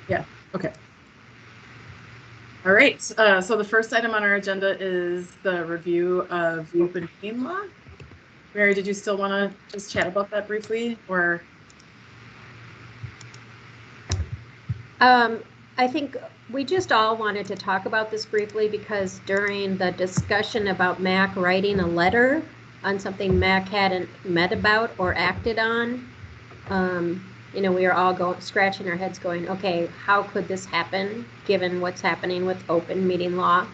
Yeah, okay. All right, so the first item on our agenda is the review of open meeting law. Mary, did you still want to just chat about that briefly, or? I think we just all wanted to talk about this briefly because during the discussion about Mac writing a letter on something Mac hadn't met about or acted on, we were all scratching our heads going, okay, how could this happen given what's happening with open meeting law?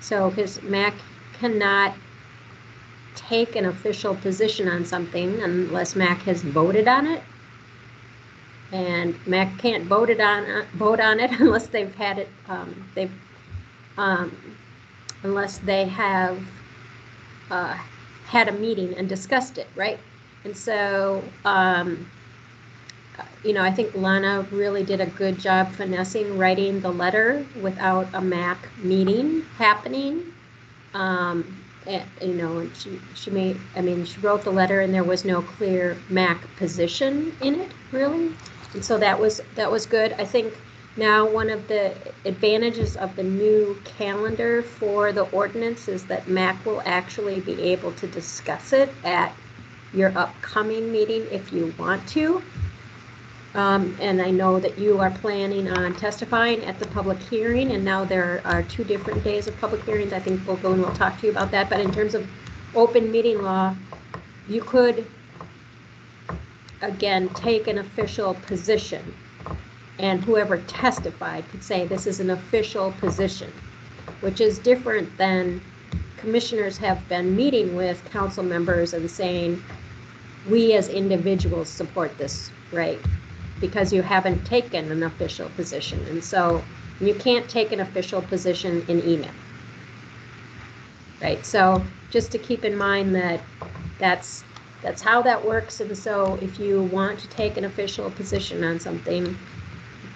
So because Mac cannot take an official position on something unless Mac has voted on it. And Mac can't vote on it unless they've had it. Unless they have had a meeting and discussed it, right? And so, I think Lana really did a good job finessing writing the letter without a Mac meeting happening. And she wrote the letter and there was no clear Mac position in it, really. And so that was good. I think now one of the advantages of the new calendar for the ordinance is that Mac will actually be able to discuss it at your upcoming meeting if you want to. And I know that you are planning on testifying at the public hearing, and now there are 2 different days of public hearings. I think we'll go and we'll talk to you about that. But in terms of open meeting law, you could, again, take an official position, and whoever testified could say this is an official position, which is different than commissioners have been meeting with council members and saying, we as individuals support this, right? Because you haven't taken an official position. And so you can't take an official position in email, right? So just to keep in mind that that's how that works. And so if you want to take an official position on something,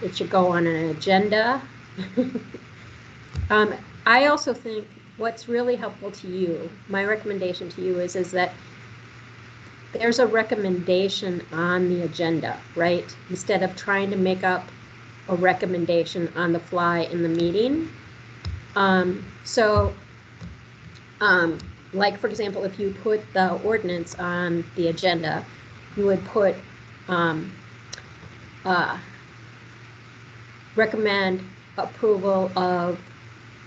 it should go on an agenda. I also think what's really helpful to you, my recommendation to you is that there's a recommendation on the agenda, right? Instead of trying to make up a recommendation on the fly in the meeting. Like for example, if you put the ordinance on the agenda, you would put recommend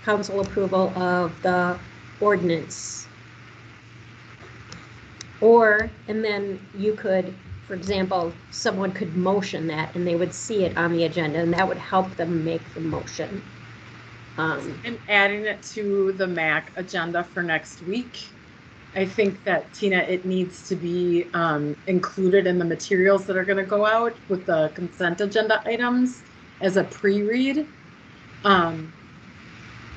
council approval of the ordinance. And then you could, for example, someone could motion that and they would see it on the agenda and that would help them make the motion. And adding it to the MAC agenda for next week. I think that, Tina, it needs to be included in the materials that are going to go out with the consent agenda items as a pre-read.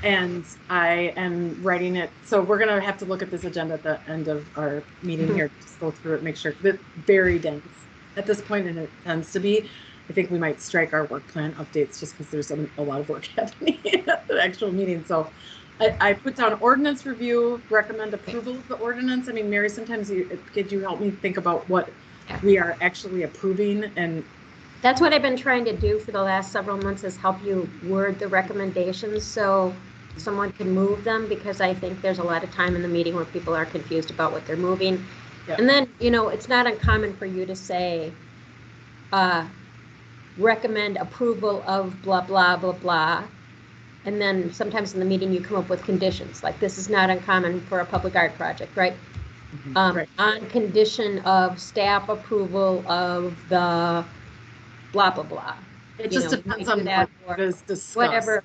And I am writing it. So we're going to have to look at this agenda at the end of our meeting here, just go through it, make sure it's very dense at this point, and it tends to be. I think we might strike our work plan updates just because there's a lot of work happening at the actual meeting. So I put down ordinance review, recommend approval of the ordinance. I mean, Mary, sometimes could you help me think about what we are actually approving? And that's what I've been trying to do for the last several months, is help you word the recommendations so someone can move them, because I think there's a lot of time in the meeting where people are confused about what they're moving. Yeah. And then, it's not uncommon for you to say, recommend approval of blah, blah, blah, blah. And then sometimes in the meeting you come up with conditions. Like, this is not uncommon for a public art project, right? Mm-hmm. Right. On condition of staff approval of the blah, blah, blah. It just depends on what is discussed. Whatever,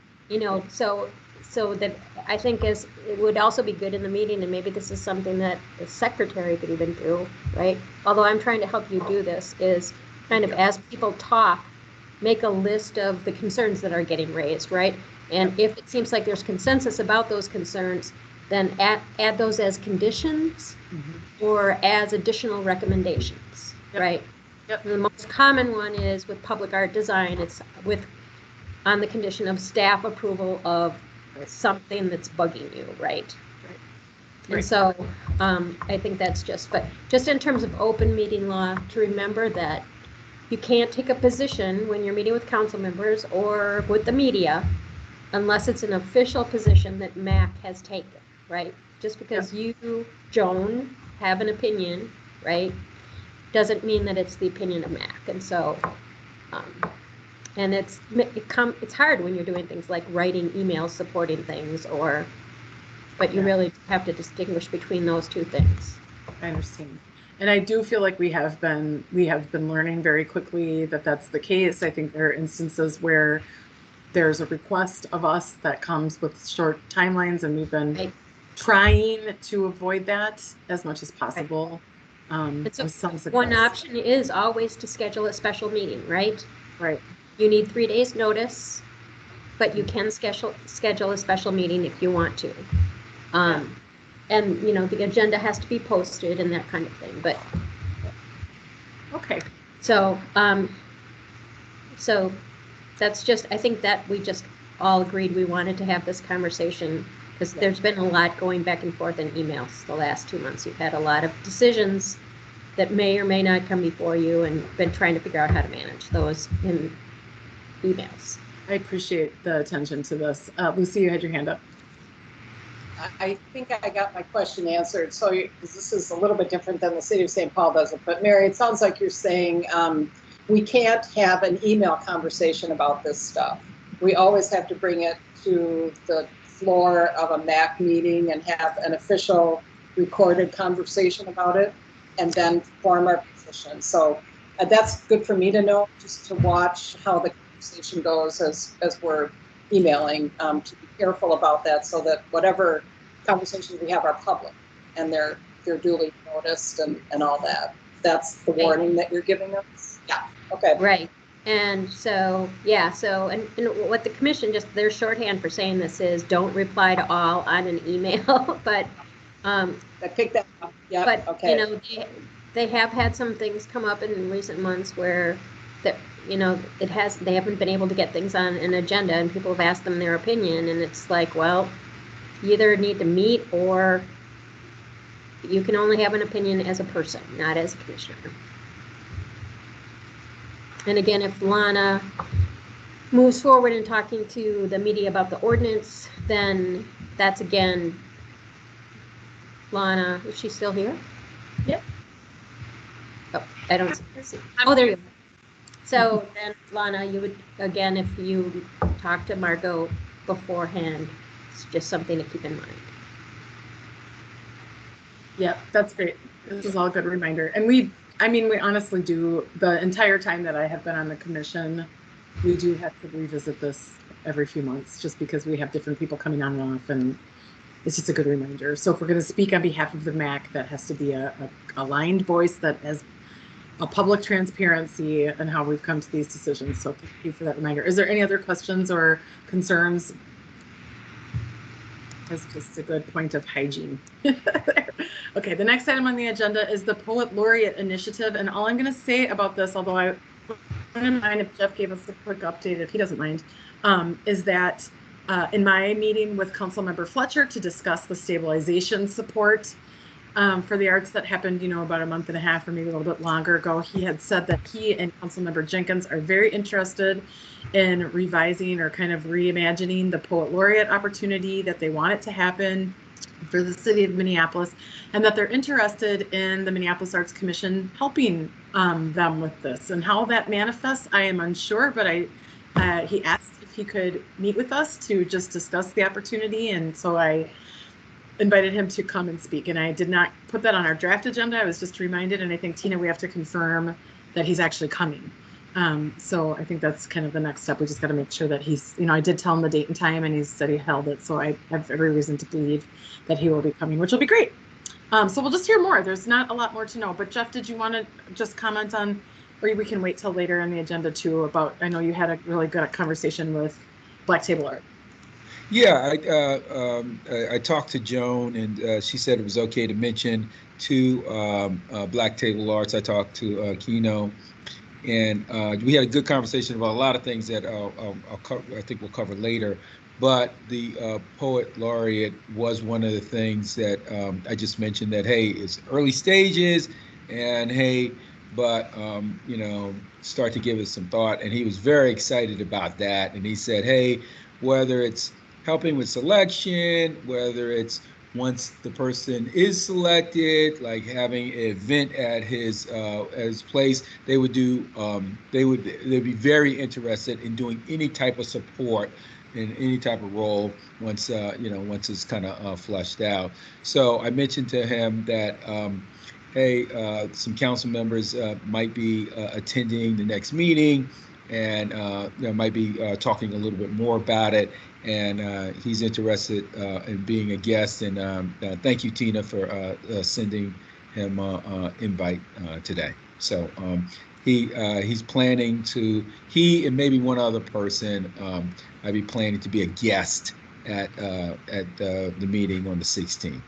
so that I think it would also be good in the meeting, and maybe this is something that the secretary could even do, right? Although I'm trying to help you do this, is kind of as people talk, make a list of the concerns that are getting raised, right? And if it seems like there's consensus about those concerns, then add those as conditions or as additional recommendations, right? Yep. And the most common one is with public art design. It's on the condition of staff approval of something that's bugging you, right? And so I think that's just in terms of open meeting law, to remember that you can't take a position when you're meeting with council members or with the media unless it's an official position that MAC has taken, right? Just because you, Joan, have an opinion, right, doesn't mean that it's the opinion of MAC. And so, and it's hard when you're doing things like writing emails supporting things, but you really have to distinguish between those two things. I understand. And I do feel like we have been learning very quickly that that's the case. I think there are instances where there's a request of us that comes with short timelines, and we've been trying to avoid that as much as possible. One option is always to schedule a special meeting, right? Right. You need 3 days notice, but you can schedule a special meeting if you want to. And the agenda has to be posted and that kind of thing, but. Okay. So that's just, I think that we just all agreed we wanted to have this conversation because there's been a lot going back and forth in emails the last 2 months. You've had a lot of decisions that may or may not come before you and been trying to figure out how to manage those in emails. I appreciate the attention to this. Lucy, you had your hand up. I think I got my question answered. So this is a little bit different than the city of St. Paul does it. But Mary, it sounds like you're saying we can't have an email conversation about this stuff. We always have to bring it to the floor of a MAC meeting and have an official recorded conversation about it and then form our position. So that's good for me to know, just to watch how the conversation goes as we're emailing, to be careful about that so that whatever conversations we have are public and they're duly noticed and all that. That's the warning that you're giving us? Yeah. Okay. Right. And so, and what the commission their shorthand for saying this is don't reply to all on an email, but I picked that up. Yeah. But okay. They have had some things come up in recent months where they haven't been able to get things on an agenda and people have asked them their opinion, and it's like, well, you either need to meet or you can only have an opinion as a person, not as a commissioner. And again, if Lana moves forward in talking to the media about the ordinance, then that's again, Lana, is she still here? Yep. Oh, I don't see. Oh, there you go. So then, Lana, you would, again, if you talk to Margot beforehand, it's just something to keep in mind. Yeah, that's great. This is all a good reminder. And we honestly do, the entire time that I have been on the commission, we do have to revisit this every few months just because we have different people coming on and off, and it's just a good reminder. So if we're going to speak on behalf of the MAC, that has to be a aligned voice that has a public transparency and how we've come to these decisions. So thank you for that reminder. Is there any other questions or concerns? That's just a good point of hygiene. Okay, the next item on the agenda is the Poet Laureate Initiative. And all I'm going to say about this, although I wouldn't mind if Jeff gave us a quick update, if he doesn't mind, is that in my meeting with Councilmember Fletcher to discuss the stabilization support for the arts that happened, about a month and a half or maybe a little bit longer ago, he had said that he and Councilmember Jenkins are very interested in revising or kind of reimagining the Poet Laureate opportunity, that they want it to happen for the city of Minneapolis, and that they're interested in the Minneapolis Arts Commission helping them with this. And how that manifests, I am unsure, but he asked if he could meet with us to just discuss the opportunity, and so I invited him to come and speak. And I did not put that on our draft agenda. I was just reminded, and I think, Tina, we have to confirm that he's actually coming. So I think that's kind of the next step. We just got to make sure that he's, I did tell him the date and time, and he said he held it. So I have every reason to believe that he will be coming, which will be great. So we'll just hear more. There's not a lot more to know. But Jeff, did you want to just comment on, or we can wait till later on the agenda too, about, I know you had a really good conversation with Black Table Art. Yeah, I talked to Joan, and she said it was okay to mention to Black Table Arts. I talked to Kino, and we had a good conversation about a lot of things that I think we'll cover later. But the Poet Laureate was one of the things that I just mentioned, that, hey, it's early stages, and hey, but start to give it some thought. And he was very excited about that. And he said, hey, whether it's helping with selection, whether it's once the person is selected, like having an event at his place, they'd be very interested in doing any type of support in any type of role once once it's kind of fleshed out. So I mentioned to him that hey, some council members might be attending the next meeting, and might be talking a little bit more about it. And he's interested in being a guest. And thank you, Tina, for sending him invite today. So he's planning to, he and maybe one other person, I'd be planning to be a guest at the meeting on the 16th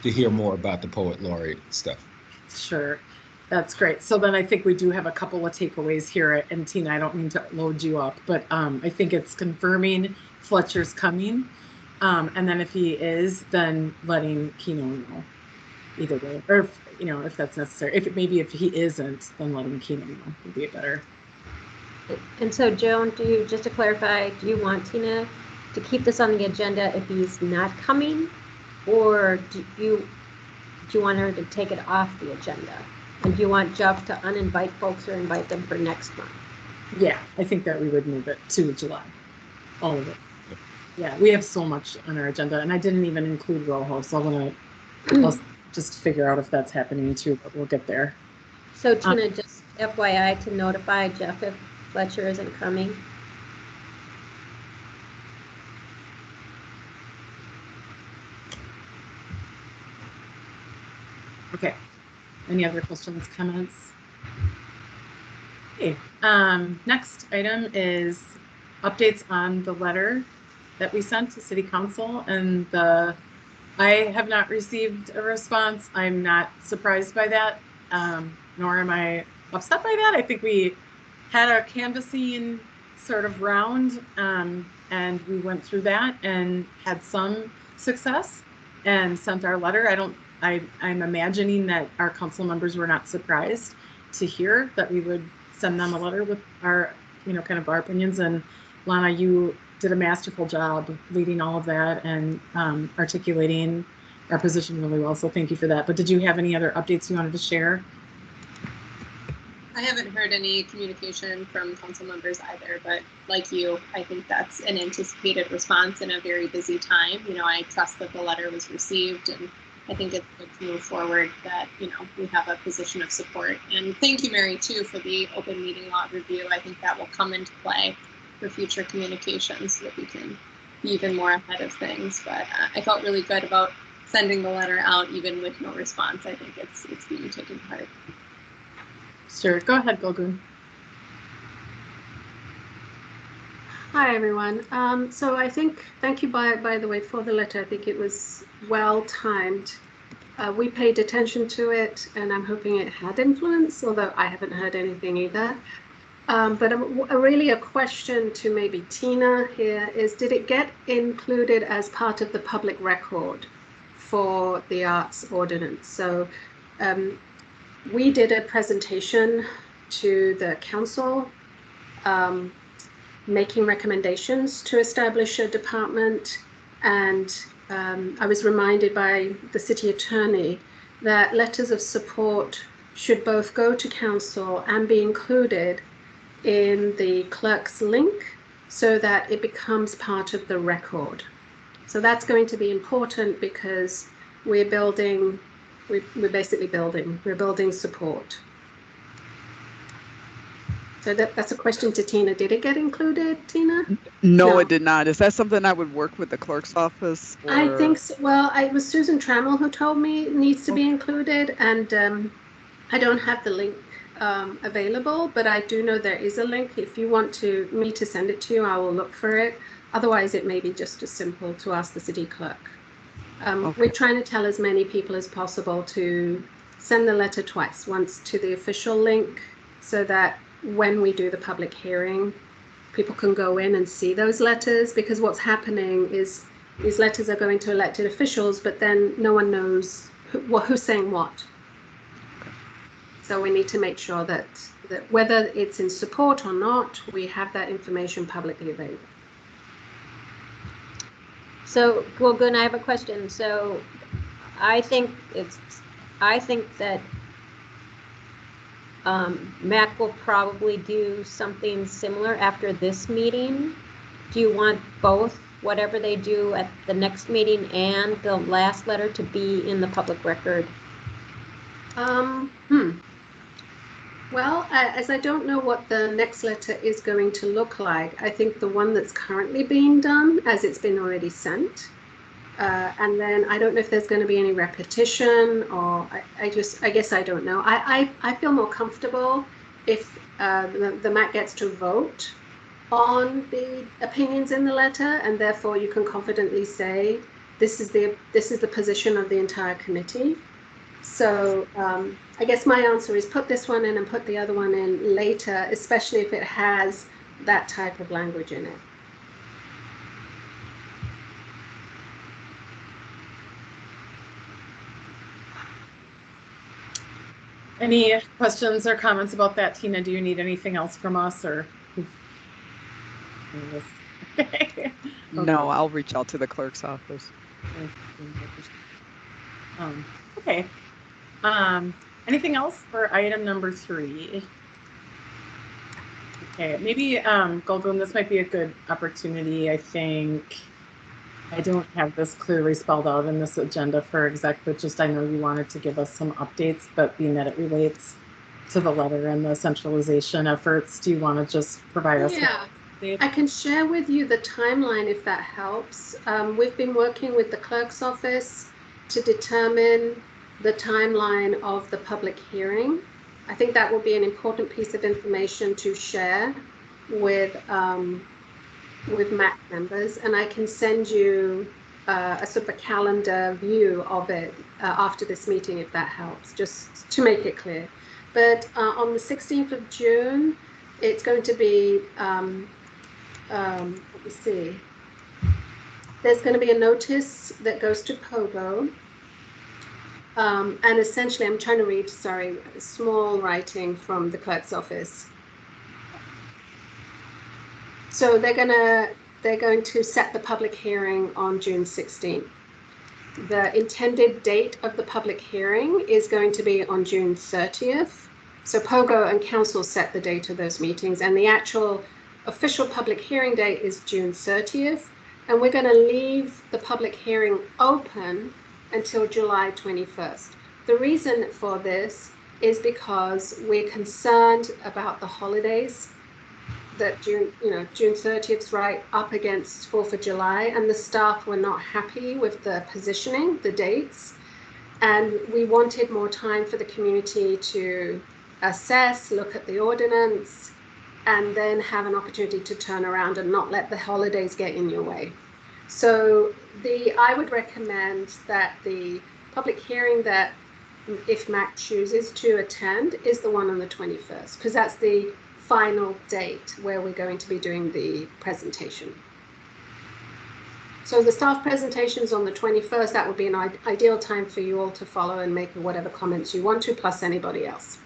to hear more about the Poet Laureate stuff. Sure. That's great. So then I think we do have a couple of takeaways here. And Tina, I don't mean to load you up, but I think it's confirming Fletcher's coming. And then if he is, then letting Keno know either way, or if that's necessary. If he isn't, then letting Keno know would be better. And so, Joan, just to clarify, do you want Tina to keep this on the agenda if he's not coming, or do you want her to take it off the agenda? And do you want Jeff to uninvite folks or invite them for next month? Yeah, I think that we would move it to July, all of it. Yeah, we have so much on our agenda, and I didn't even include Rojo, so I'll just figure out if that's happening too, but we'll get there. So Tina, just FYI to notify Jeff if Fletcher isn't coming. Okay. Any other questions, comments? Okay. Next item is updates on the letter that we sent to City Council, and I have not received a response. I'm not surprised by that, nor am I upset by that. I think we had a canvassing sort of round, and we went through that and had some success and sent our letter. I'm imagining that our council members were not surprised to hear that we would send them a letter with our, kind of our opinions. And Lana, you did a masterful job leading all of that and articulating our position really well. So thank you for that. But did you have any other updates you wanted to share? I haven't heard any communication from council members either, but like you, I think that's an anticipated response in a very busy time. I trust that the letter was received, and I think it's good to move forward that, we have a position of support. And thank you, Mary, too, for the open meeting law review. I think that will come into play for future communications so that we can be even more ahead of things. But I felt really good about sending the letter out, even with no response. I think it's being taken to heart. Sure. Go ahead, Golgun. Hi, everyone. So I think, thank you, by the way, for the letter. I think it was well timed. We paid attention to it, and I'm hoping it had influence, although I haven't heard anything either. But really a question to maybe Tina here is, did it get included as part of the public record for the arts ordinance? So we did a presentation to the council, making recommendations to establish a department, and I was reminded by the city attorney that letters of support should both go to council and be included in the clerk's link so that it becomes part of the record. So that's going to be important because we're building support. So that's a question to Tina. Did it get included, Tina? No, it did not. Is that something I would work with the clerk's office? Or? I think so. Well, it was Susan Trammell who told me it needs to be included, and I don't have the link available, but I do know there is a link. If you want me to send it to you, I will look for it. Otherwise, it may be just as simple to ask the city clerk. Okay. We're trying to tell as many people as possible to send the letter twice, once to the official link so that when we do the public hearing, people can go in and see those letters, because what's happening is these letters are going to elected officials, but then no one knows who's saying what. So we need to make sure that whether it's in support or not, we have that information publicly available. So, well, Gun, I have a question. So I think that Mac will probably do something similar after this meeting. Do you want both, whatever they do at the next meeting and the last letter, to be in the public record? Well, as I don't know what the next letter is going to look like, I think the one that's currently being done, as it's been already sent, and then I don't know if there's going to be any repetition, or I guess I don't know. I feel more comfortable if the MAC gets to vote on the opinions in the letter, and therefore you can confidently say this is the position of the entire committee. So I guess my answer is put this one in and put the other one in later, especially if it has that type of language in it. Any questions or comments about that, Tina? Do you need anything else from us, or? Okay. No, I'll reach out to the clerk's office. Okay. Anything else for item number 3? Okay, maybe Golgun, this might be a good opportunity. I think I don't have this clearly spelled out in this agenda for exec, but just I know you wanted to give us some updates, but being that it relates to the letter and the centralization efforts, do you want to just provide us? Yeah, I can share with you the timeline if that helps. We've been working with the clerk's office to determine the timeline of the public hearing. I think that will be an important piece of information to share with MAC members, and I can send you a sort of a calendar view of it after this meeting if that helps, just to make it clear. But on the 16th of June, it's going to be, let me see, there's going to be a notice that goes to POGO. And essentially, I'm trying to read, sorry, small writing from the clerk's office. So they're going to set the public hearing on June 16th. The intended date of the public hearing is going to be on June 30th. So POGO and council set the date of those meetings, and the actual official public hearing date is June 30th. And we're going to leave the public hearing open until July 21st. The reason for this is because we're concerned about the holidays, that June 30th is right up against 4th of July, and the staff were not happy with the positioning, the dates, and we wanted more time for the community to assess, look at the ordinance, and then have an opportunity to turn around and not let the holidays get in your way. So I would recommend that the public hearing that, if MAC chooses to attend, is the one on the 21st, because that's the final date where we're going to be doing the presentation. So the staff presentation is on the 21st. That would be an ideal time for you all to follow and make whatever comments you want to, plus anybody else.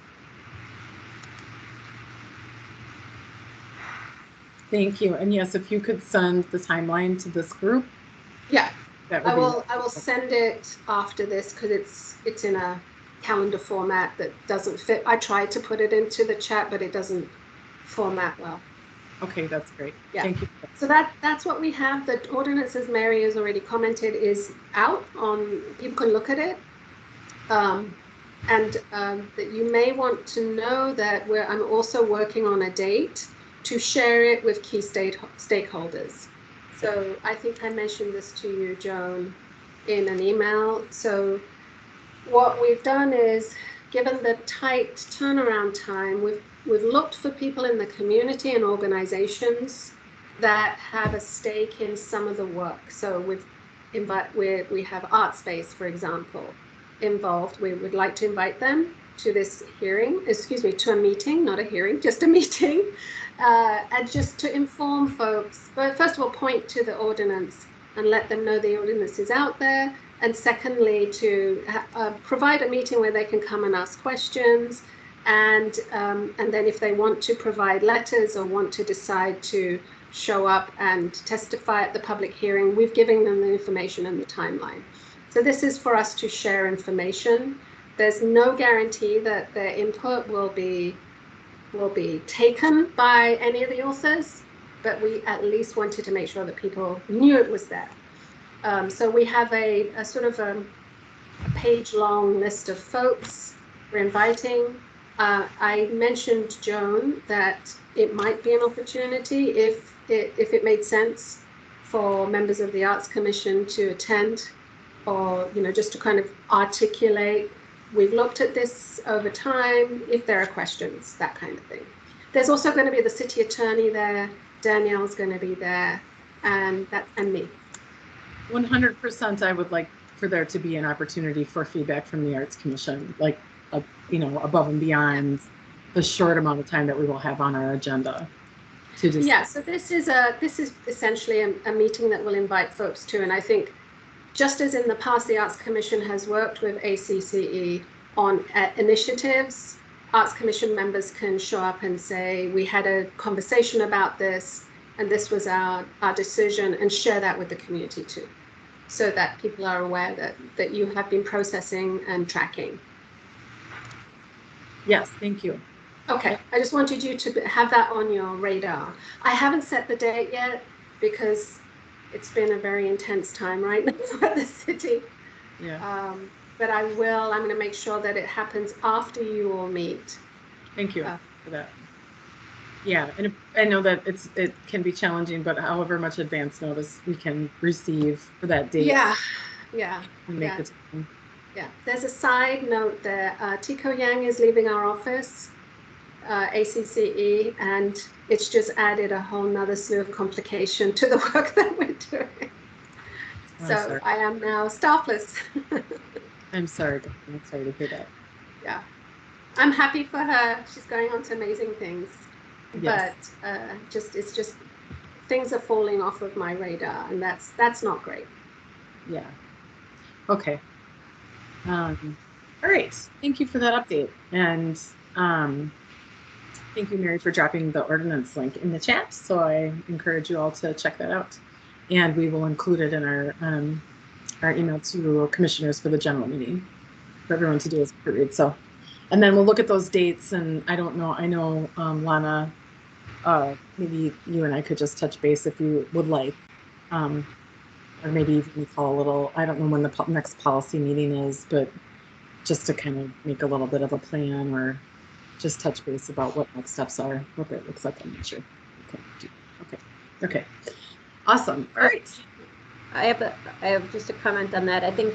Thank you. And yes, if you could send the timeline to this group. Yeah, that would I will send it after this, because it's in a calendar format that doesn't fit. I tried to put it into the chat, but it doesn't format well. Okay, that's great. Yeah. Thank you. So that's what we have. The ordinance, as Mary has already commented, is out on, people can look at it. That you may want to know that I'm also working on a date to share it with key stakeholders. So I think I mentioned this to you, Joan, in an email. So what we've done is, given the tight turnaround time, we've looked for people in the community and organizations that have a stake in some of the work. So we have Art Space, for example, involved. We would like to invite them to this hearing, to a meeting, not a hearing, just a meeting, and just to inform folks, but first of all, point to the ordinance and let them know the ordinance is out there. And secondly, to provide a meeting where they can come and ask questions And then if they want to provide letters or want to decide to show up and testify at the public hearing, we've given them the information and the timeline. So this is for us to share information. There's no guarantee that their input will be taken by any of the authors, but we at least wanted to make sure that people knew it was there. So we have a sort of a page-long list of folks we're inviting. I mentioned, Joan, that it might be an opportunity if it made sense for members of the Arts Commission to attend, or just to kind of articulate, we've looked at this over time, if there are questions, that kind of thing. There's also going to be the city attorney there, Danielle's going to be there, and me. 100%, I would like for there to be an opportunity for feedback from the Arts Commission, like above and beyond the short amount of time that we will have on our agenda to discuss. Yeah, so this is essentially a meeting that will invite folks to, and I think just as in the past the Arts Commission has worked with ACCE on initiatives, Arts Commission members can show up and say, we had a conversation about this and this was our decision, and share that with the community too, so that people are aware that you have been processing and tracking. Yes, thank you. Okay, I just wanted you to have that on your radar. I haven't set the date yet because it's been a very intense time right now at the city. Yeah. But I will. I'm going to make sure that it happens after you all meet. Thank you for that. Yeah, and I know that it can be challenging, but however much advance notice we can receive for that date. Yeah. Make the time. Yeah. There's a side note there. Tico Yang is leaving our office, ACCE, and it's just added a whole nother slew of complication to the work that we're doing. So I am now staffless. I'm sorry to hear that. Yeah, I'm happy for her. She's going on to amazing things. Yes. But it's just things are falling off of my radar, and that's not great. Yeah. Okay. All right. Thank you for that update, and thank you, Mary, for dropping the ordinance link in the chat. So I encourage you all to check that out, and we will include it in our email to commissioners for the general meeting for everyone to do as period. So, and then we'll look at those dates. And I don't know. I know Lana, maybe you and I could just touch base if you would like, or maybe even call a little. I don't know when the next policy meeting is, but just to kind of make a little bit of a plan, or just touch base about what next steps are, what that looks like. I'm not sure. Okay. Awesome. All right. I have just a comment on that. I think,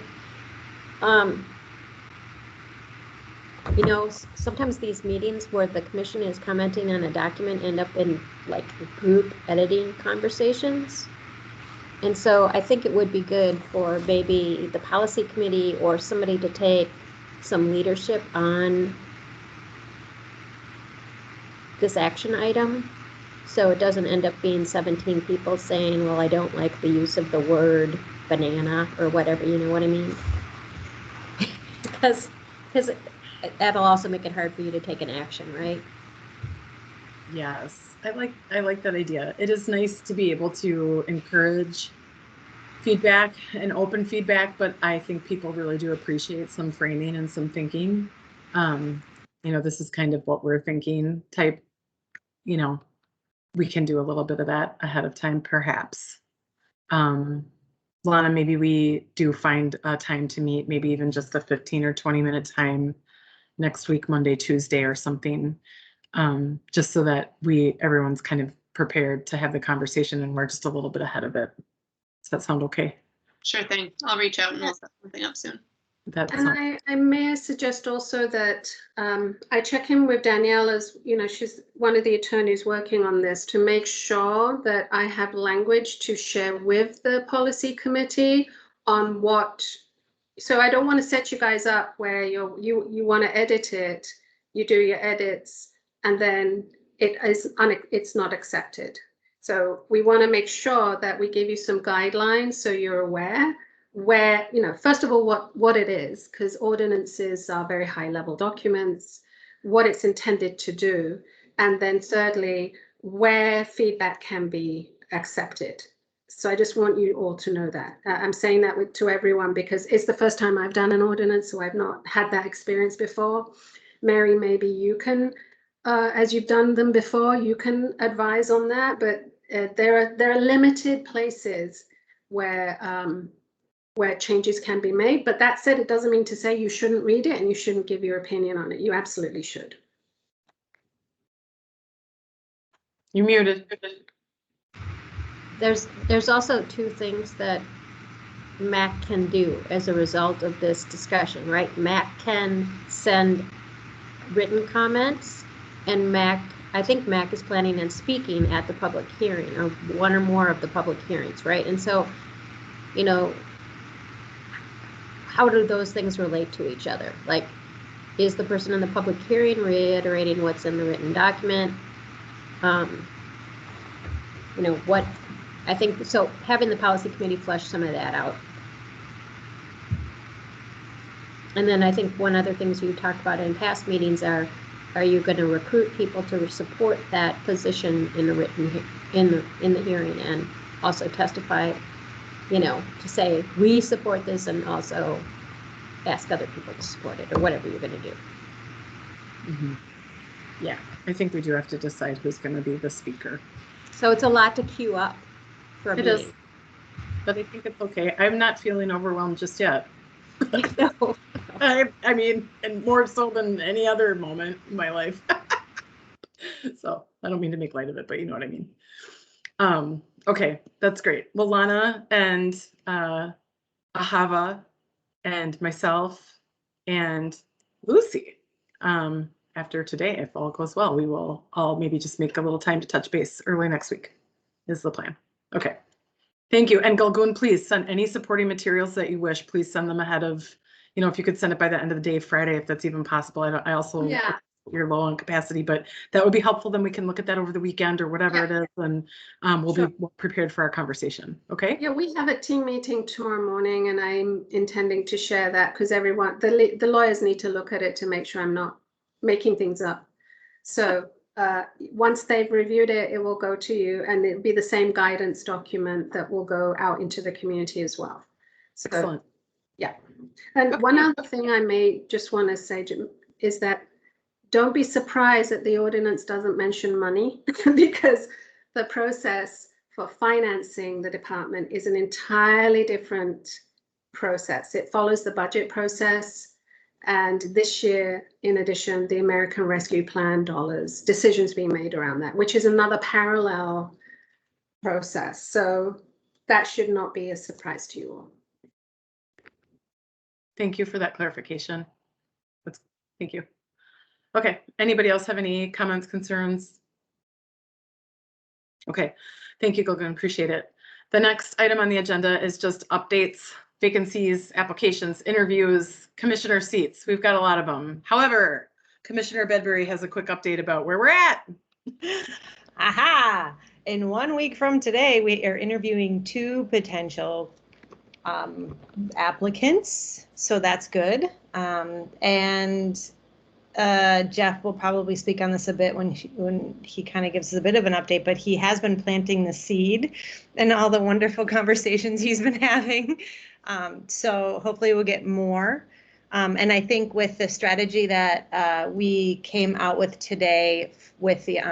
sometimes these meetings where the commission is commenting on a document end up in like group editing conversations. And so I think it would be good for maybe the policy committee or somebody to take some leadership on this action item, so it doesn't end up being 17 people saying, well, I don't like the use of the word banana or whatever, you know what I mean? because that'll also make it hard for you to take an action, right? Yes, I like that idea. It is nice to be able to encourage feedback and open feedback, but I think people really do appreciate some framing and some thinking. This is kind of what we're thinking type, we can do a little bit of that ahead of time, perhaps. Lana, maybe we do find a time to meet, maybe even just a 15 or 20-minute time next week, Monday, Tuesday, or something, just so that everyone's kind of prepared to have the conversation and we're just a little bit ahead of it. Does that sound okay? Sure thing. I'll reach out and we'll set something up soon. I may suggest also that I check in with Danielle, as she's one of the attorneys working on this, to make sure that I have language to share with the policy committee on what. So I don't want to set you guys up where you want to edit it, you do your edits, and then it's not accepted. So we want to make sure that we give you some guidelines so you're aware where, first of all, what it is, because ordinances are very high level documents. what it's intended to do. And then thirdly, where feedback can be accepted. So I just want you all to know that. I'm saying that to everyone because it's the first time I've done an ordinance, so I've not had that experience before. Mary, maybe you can, as you've done them before, you can advise on that, but there are limited places where changes can be made. But that said, it doesn't mean to say you shouldn't read it and you shouldn't give your opinion on it. You absolutely should. You're muted. There's also two things that MAC can do as a result of this discussion, right? MAC can send written comments, and I think MAC is planning on speaking at the public hearing or one or more of the public hearings, right? And so, you know, how do those things relate to each other? Like, is the person in the public hearing reiterating what's in the written document? You know, what I think, so having the policy committee flesh some of that out. And then I think one other things you talked about in past meetings are you going to recruit people to support that position in the written in the hearing and also testify, you know, to say we support this and also ask other people to support it or whatever you're going to do. Mm-hmm. Yeah, I think we do have to decide who's going to be the speaker. So it's a lot to queue up for a meeting. It is, but I think it's okay. I'm not feeling overwhelmed just yet. No. I mean, and more so than any other moment in my life. So I don't mean to make light of it, but you know what I mean. Okay, that's great. Well, Lana and Ahava and myself and Lucy, after today, if all goes well, we will all maybe just make a little time to touch base early next week is the plan. Okay. Thank you. And Galgun, please send any supporting materials that you wish. Please send them ahead of, you know, if you could send it by the end of the day, Friday, if that's even possible. I also, Yeah. You're low on capacity, but that would be helpful. Then we can look at that over the weekend or whatever it is, and we'll be prepared for our conversation. Okay. Yeah, we have a team meeting tomorrow morning, and I'm intending to share that because everyone, the lawyers need to look at it to make sure I'm not making things up. So once they've reviewed it, it will go to you, and it'll be the same guidance document that will go out into the community as well. So, excellent. Yeah. And one other thing I may just want to say, Jim, is that don't be surprised that the ordinance doesn't mention money because the process for financing the department is an entirely different process. It follows the budget process. And this year, in addition, the American Rescue Plan dollars, decisions being made around that, which is another parallel process. So that should not be a surprise to you all. Thank you for that clarification. Thank you. Okay. Anybody else have any comments, concerns? Okay. Thank you, Gilgan. Appreciate it. The next item on the agenda is just updates, vacancies, applications, interviews, commissioner seats. We've got a lot of them. However, Commissioner Bedbury has a quick update about where we're at. Aha! In 1 week from today, we are interviewing 2 potential applicants, so that's good. And Jeff will probably speak on this a bit when he kind of gives us a bit of an update, but he has been planting the seed and all the wonderful conversations he's been having. So hopefully we'll get more. And I think with the strategy that we came out with today with the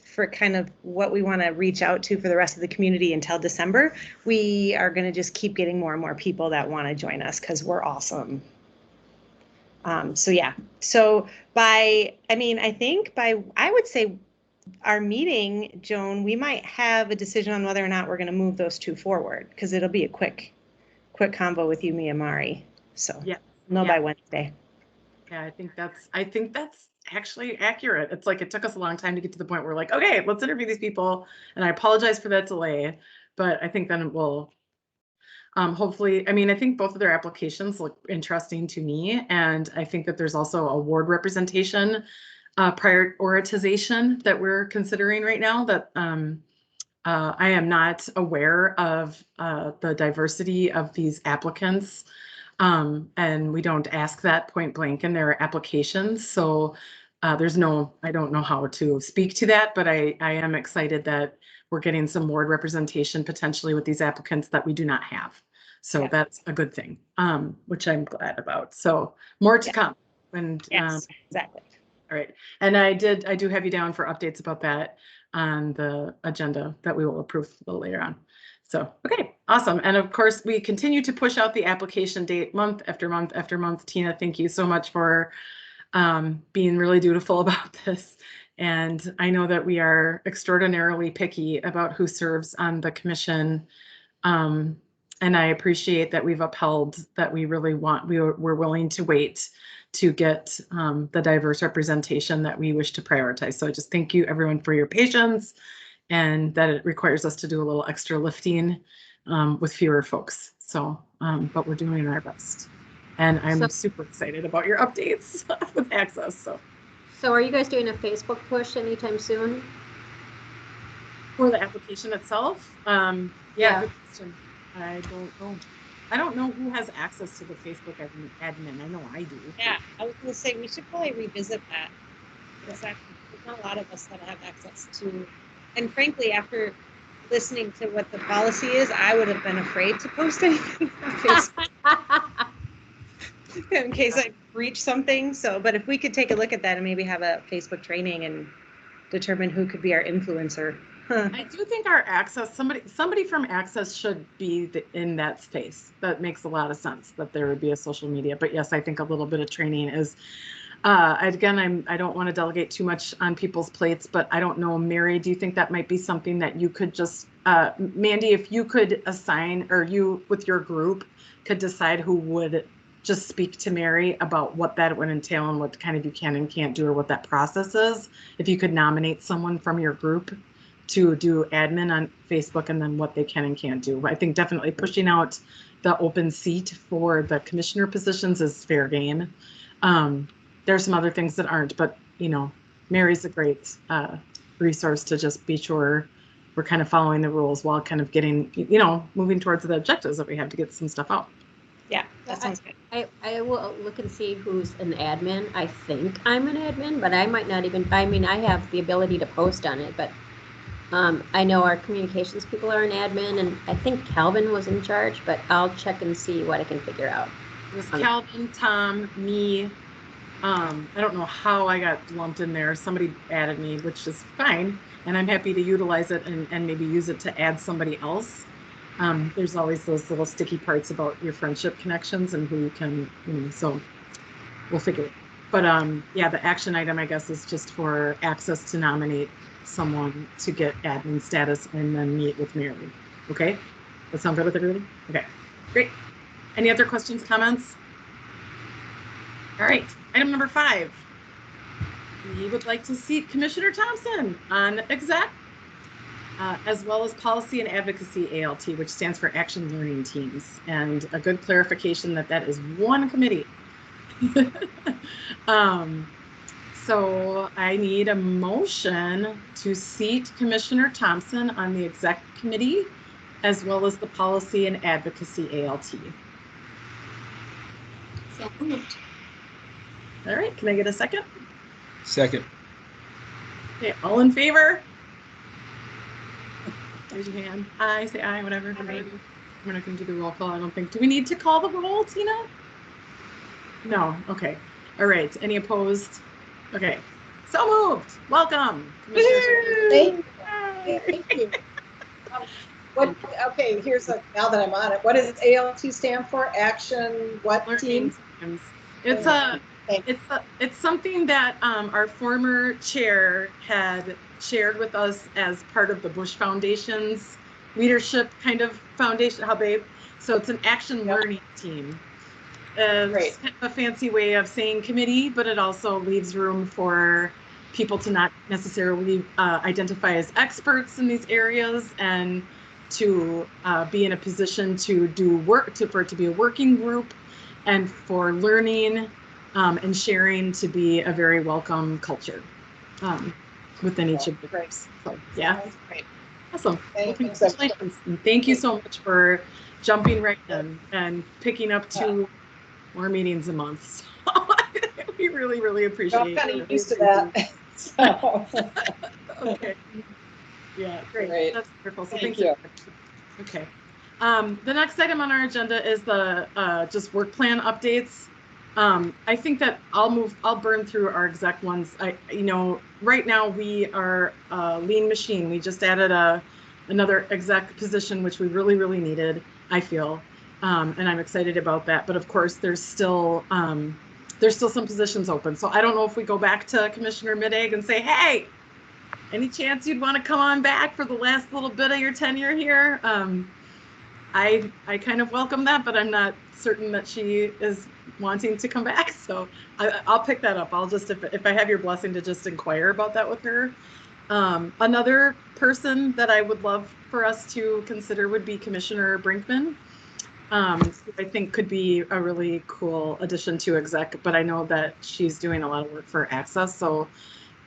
for kind of what we want to reach out to for the rest of the community until December, we are going to just keep getting more and more people that want to join us because we're awesome. So yeah, so I would say our meeting, Joan, we might have a decision on whether or not we're going to move those 2 forward because it'll be a quick combo with you, Mia Mari. So yeah, by Wednesday. Yeah, I think that's actually accurate. It's like it took us a long time to get to the point where we're like, okay, let's interview these people. And I apologize for that delay, but I think then we'll hopefully, I mean, I think both of their applications look interesting to me. And I think that there's also a ward representation prioritization that we're considering right now that I am not aware of the diversity of these applicants And we don't ask that point blank in their applications. So I don't know how to speak to that, but I am excited that we're getting some ward representation potentially with these applicants that we do not have. So that's a good thing, which I'm glad about. So more to come. And Yes, exactly. all right. And I do have you down for updates about that on the agenda that we will approve a little later on. So, okay, awesome. And of course, we continue to push out the application date month after month after month. Tina, thank you so much for being really dutiful about this. And I know that we are extraordinarily picky about who serves on the commission. And I appreciate that we've upheld that we're willing to wait to get the diverse representation that we wish to prioritize. So I just thank you everyone for your patience, and that it requires us to do a little extra lifting with fewer folks. So, but we're doing our best. And I'm super excited about your updates with Access. So are you guys doing a Facebook push anytime soon? For the application itself? Yeah. Good question. I don't know who has access to the Facebook admin. I know I do. Yeah, I was going to say we should probably revisit that. Because there's not a lot of us that have access to. And frankly, after listening to what the policy is, I would have been afraid to post anything on Facebook in case I breach something. So, but if we could take a look at that and maybe have a Facebook training and determine who could be our influencer. I do think our Access, somebody from Access should be in that space. That makes a lot of sense that there would be a social media. But yes, I think a little bit of training is, again, I don't want to delegate too much on people's plates, but I don't know, Mary, do you think that might be something that you could just, Mandy, if you could assign, or you with your group could decide who would just speak to Mary about what that would entail and what kind of you can and can't do, or what that process is, if you could nominate someone from your group to do admin on Facebook, and then what they can and can't do. I think definitely pushing out the open seat for the commissioner positions is fair game. There's some other things that aren't, but Mary's a great resource to just be sure we're kind of following the rules while kind of getting, moving towards the objectives that we have to get some stuff out. Yeah, that sounds good. I will look and see who's an admin. I think I'm an admin, but I might not even, I have the ability to post on it, but I know our communications people are an admin, and I think Calvin was in charge, but I'll check and see what I can figure out. It was Calvin, Tom, me. I don't know how I got lumped in there. Somebody added me, which is fine. And I'm happy to utilize it and maybe use it to add somebody else. There's always those little sticky parts about your friendship connections and who you can, so we'll figure it. But yeah, the action item, I guess, is just for Access to nominate someone to get admin status and then meet with Mary. Okay? That sound good with everybody? Okay, great. Any other questions, comments? All right, item number 5. We would like to seat Commissioner Thompson on exec, as well as policy and advocacy ALT, which stands for Action Learning Teams. And a good clarification that is one committee. So I need a motion to seat Commissioner Thompson on the exec committee, as well as the policy and advocacy ALT. So moved. All right, can I get a second? Second. Okay, all in favor? Raise your hand. Aye, say aye, whatever. We're not going to do the roll call, I don't think. Do we need to call the roll, Tina? No, okay. All right, any opposed? Okay, so moved. Welcome, Commissioner. Thank you. Okay, now that I'm on it, what does ALT stand for? Action what team? It's something that our former chair had shared with us as part of the Bush Foundation's leadership kind of foundation, so it's an action learning team. It's kind of a fancy way of saying committee, but it also leaves room for people to not necessarily identify as experts in these areas, and to be in a position to do work, for it to be a working group, and for learning and sharing to be a very welcome culture within each of the groups. So yeah, great. Awesome. Congratulations. And thank you so much for jumping right in and picking up 2 more meetings a month. So we really, really appreciate I'm kind of used to that. So. Okay. Yeah, Great. That's wonderful. So Thank thanks. you. Okay. The next item on our agenda is the just work plan updates. I think that I'll burn through our exec ones. Right now we are a lean machine. We just added another exec position, which we really, really needed, I feel. And I'm excited about that. But of course, there's still some positions open. So I don't know if we go back to Commissioner Middag and say, hey, any chance you'd want to come on back for the last little bit of your tenure here? I kind of welcome that, but I'm not certain that she is wanting to come back. So I'll pick that up. I'll just, if I have your blessing, to just inquire about that with her. Another person that I would love for us to consider would be Commissioner Brinkman. I think could be a really cool addition to exec, but I know that she's doing a lot of work for Access. So,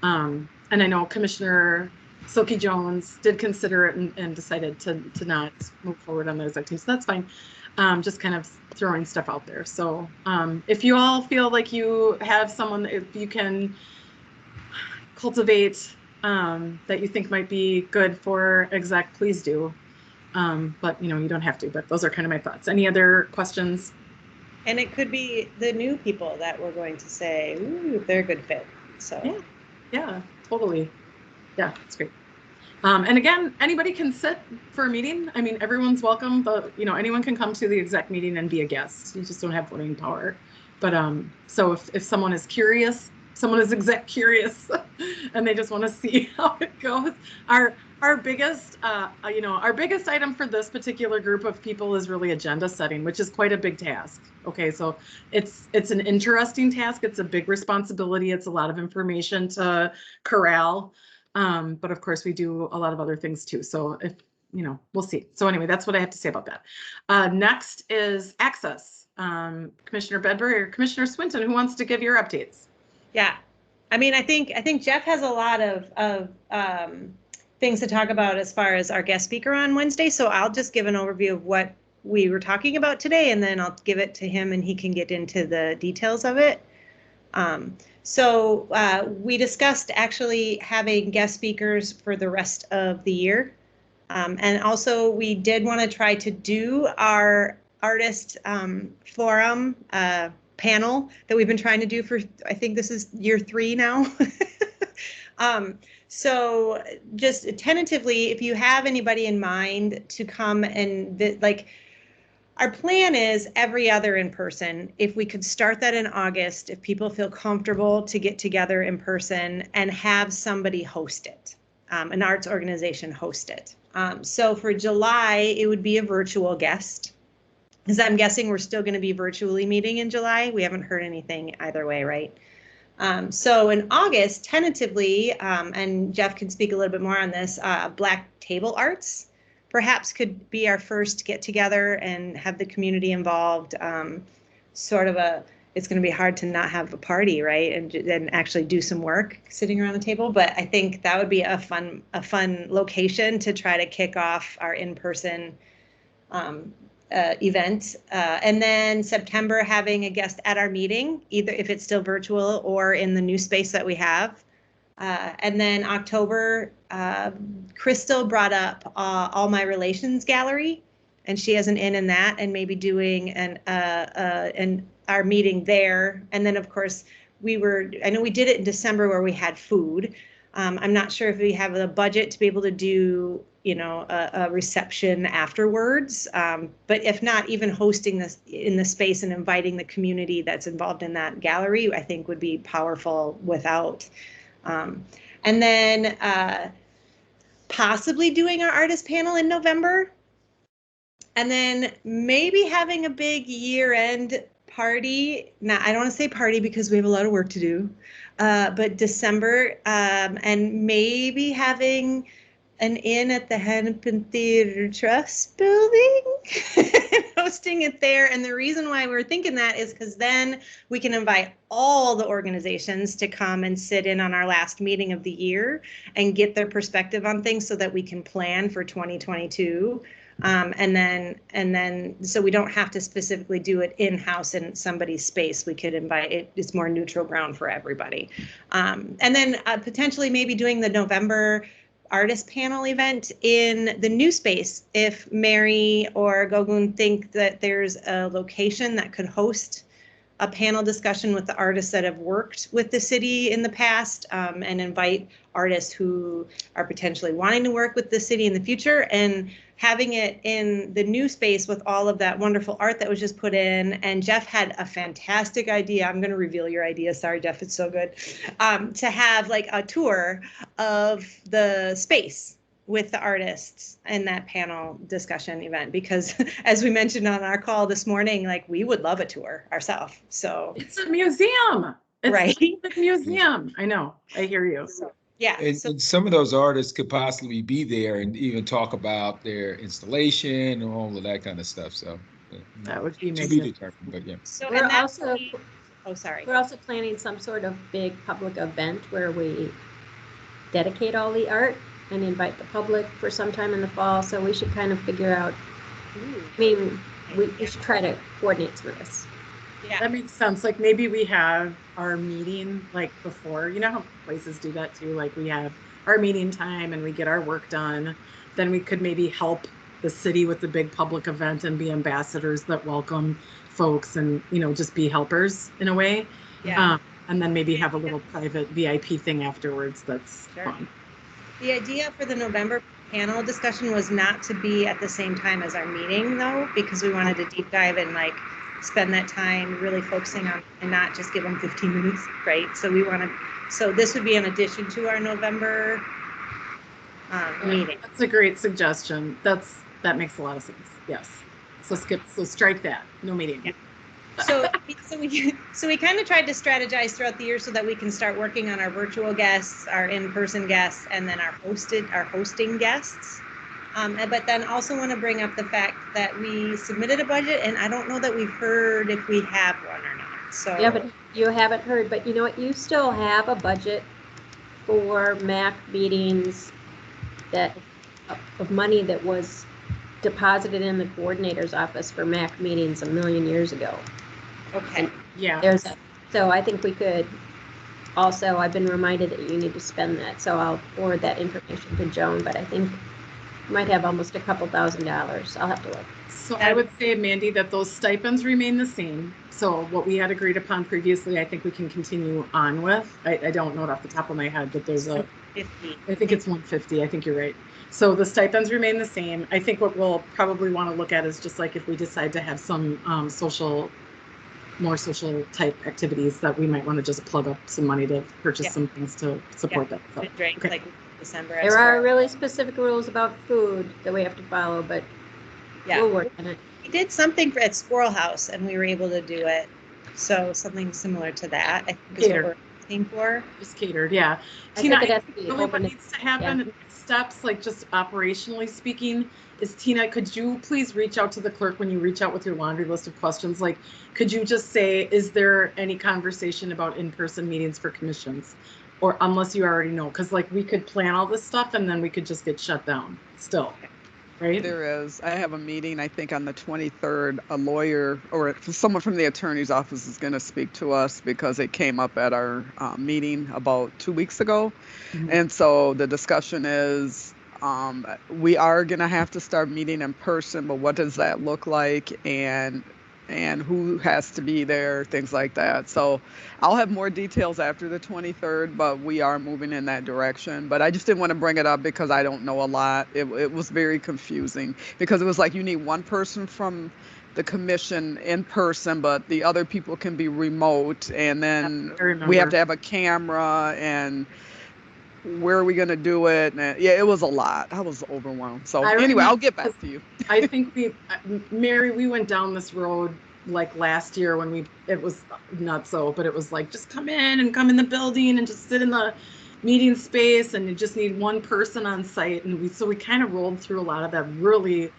and I know Commissioner Silky Jones did consider it and decided to not move forward on the exec team. So that's fine. Just kind of throwing stuff out there. So if you all feel like you have someone, if you can cultivate that you think might be good for exec, please do. But you don't have to, but those are kind of my thoughts. Any other questions? And it could be the new people that we're going to say, ooh, they're a good fit. So yeah, totally. Yeah, it's great. And again, anybody can sit for a meeting. I mean, everyone's welcome, but anyone can come to the exec meeting and be a guest. You just don't have voting power. But so if someone is curious, someone is exec curious, and they just want to see how it goes, our biggest item for this particular group of people is really agenda setting, which is quite a big task. Okay, so it's an interesting task. It's a big responsibility. It's a lot of information to corral. But of course we do a lot of other things too. So if, we'll see. So anyway, that's what I have to say about that. Next is Access. Commissioner Bedbury or Commissioner Swinton, who wants to give your updates? Yeah, I mean, I think Jeff has a lot of things to talk about as far as our guest speaker on Wednesday. So I'll just give an overview of what we were talking about today, and then I'll give it to him and he can get into the details of it. So we discussed actually having guest speakers for the rest of the year. And also we did want to try to do our artist forum panel that we've been trying to do for, I think this is year 3 now. So just tentatively, if you have anybody in mind to come and our plan is every other in person. If we could start that in August, if people feel comfortable to get together in person and have somebody host it, an arts organization host it. So for July, it would be a virtual guest, because I'm guessing we're still going to be virtually meeting in July. We haven't heard anything either way, right? So in August, tentatively, and Jeff can speak a little bit more on this, Black Table Arts perhaps could be our first get together and have the community involved. It's going to be hard to not have a party, right? And actually do some work sitting around the table. But I think that would be a fun location to try to kick off our in-person event. And then September, having a guest at our meeting, either if it's still virtual or in the new space that we have. And then October, Crystal brought up All My Relations Gallery, and she has an in that, and maybe doing our meeting there. And then of course I know we did it in December where we had food. I'm not sure if we have the budget to be able to do a reception afterwards. But if not, even hosting this in the space and inviting the community that's involved in that gallery, I think would be powerful without. And then possibly doing our artist panel in November. And then maybe having a big year-end party. Now, I don't want to say party because we have a lot of work to do, but December, and maybe having an inn at the Hennepin Theater Trust building, hosting it there. And the reason why we're thinking that is because then we can invite all the organizations to come and sit in on our last meeting of the year and get their perspective on things so that we can plan for 2022. And then, so we don't have to specifically do it in-house in somebody's space. We could invite it. It's more neutral ground for everybody. And then potentially maybe doing the November artist panel event in the new space if Mary or Gogun think that there's a location that could host a panel discussion with the artists that have worked with the city in the past, and invite artists who are potentially wanting to work with the city in the future, and having it in the new space with all of that wonderful art that was just put in. And Jeff had a fantastic idea. I'm going to reveal your idea. Sorry, Jeff, it's so good. To have like a tour of the space with the artists in that panel discussion event, because as we mentioned on our call this morning, like we would love a tour ourselves. So It's a museum. It's right. a museum. I know. I hear you. So, yeah. And some of those artists could possibly be there and even talk about their installation and all of that kind of stuff. So that would be to amazing. be determined, but yeah. So we're also, oh, sorry. we're also planning some sort of big public event where we dedicate all the art and invite the public for some time in the fall. So we should kind of figure out, I mean, we should try to coordinate some of this. Yeah. That makes sense. Like maybe we have our meeting like before, you know how places do that too. Like we have our meeting time and we get our work done. Then we could maybe help the city with the big public event and be ambassadors that welcome folks and, you know, just be helpers in a way. Yeah. And then maybe have a little private VIP thing afterwards. That's fun. The idea for the November panel discussion was not to be at the same time as our meeting though, because we wanted to deep dive and like spend that time really focusing on and not just give them 15 minutes, right? So we want to, so this would be in addition to our November meeting. That's a great suggestion. That makes a lot of sense. Yes. So strike that. No meeting. Yeah. So we kind of tried to strategize throughout the year so that we can start working on our virtual guests, our in-person guests, and then our hosting guests. But then also want to bring up the fact that we submitted a budget, and I don't know that we've heard if we have one or not. So yeah, but you haven't heard. But you know what? You still have a budget for MAC meetings that of money that was deposited in the coordinator's office for MAC meetings a million years ago. Okay. Yeah. So I think we could also, I've been reminded that you need to spend that. So I'll forward that information to Joan, but I think you might have almost a couple $1,000s. I'll have to look. So I would say, Mandy, that those stipends remain the same. So what we had agreed upon previously, I think we can continue on with. I don't know it off the top of my head, but there's a, 50. I think it's 150. I think you're right. So the stipends remain the same. I think what we'll probably want to look at is just like if we decide to have some more social type activities that we might want to just plug up some money to purchase some things to support that. So, Drink, like December. There are really specific rules about food that we have to follow, but we'll work on it. We did something at Squirrel House and we were able to do it. So something similar to that, I think is what we're looking for. Just catered, yeah. Tina, I think really what needs to happen, steps, like just operationally speaking, is Tina, could you please reach out to the clerk when you reach out with your laundry list of questions? Like, could you just say, is there any conversation about in-person meetings for commissions? Or unless you already know, because like we could plan all this stuff and then we could just get shut down still, right? There is. I have a meeting, I think on the 23rd, a lawyer or someone from the attorney's office is going to speak to us because it came up at our meeting about 2 weeks ago. Mm-hmm. And so the discussion is, we are going to have to start meeting in person, but what does that look like? And who has to be there, things like that. So I'll have more details after the 23rd, but we are moving in that direction. But I just didn't want to bring it up because I don't know a lot. It was very confusing because it was like you need one person from the commission in person, but the other people can be remote. And then we have to have a camera and where are we going to do it? And yeah, it was a lot. I was overwhelmed. So anyway, I'll get back to you. I think Mary, we went down this road like last year when it was not so, but it was like, just come in the building and just sit in the meeting space and you just need one person on site. And we kind of rolled through a lot of that really,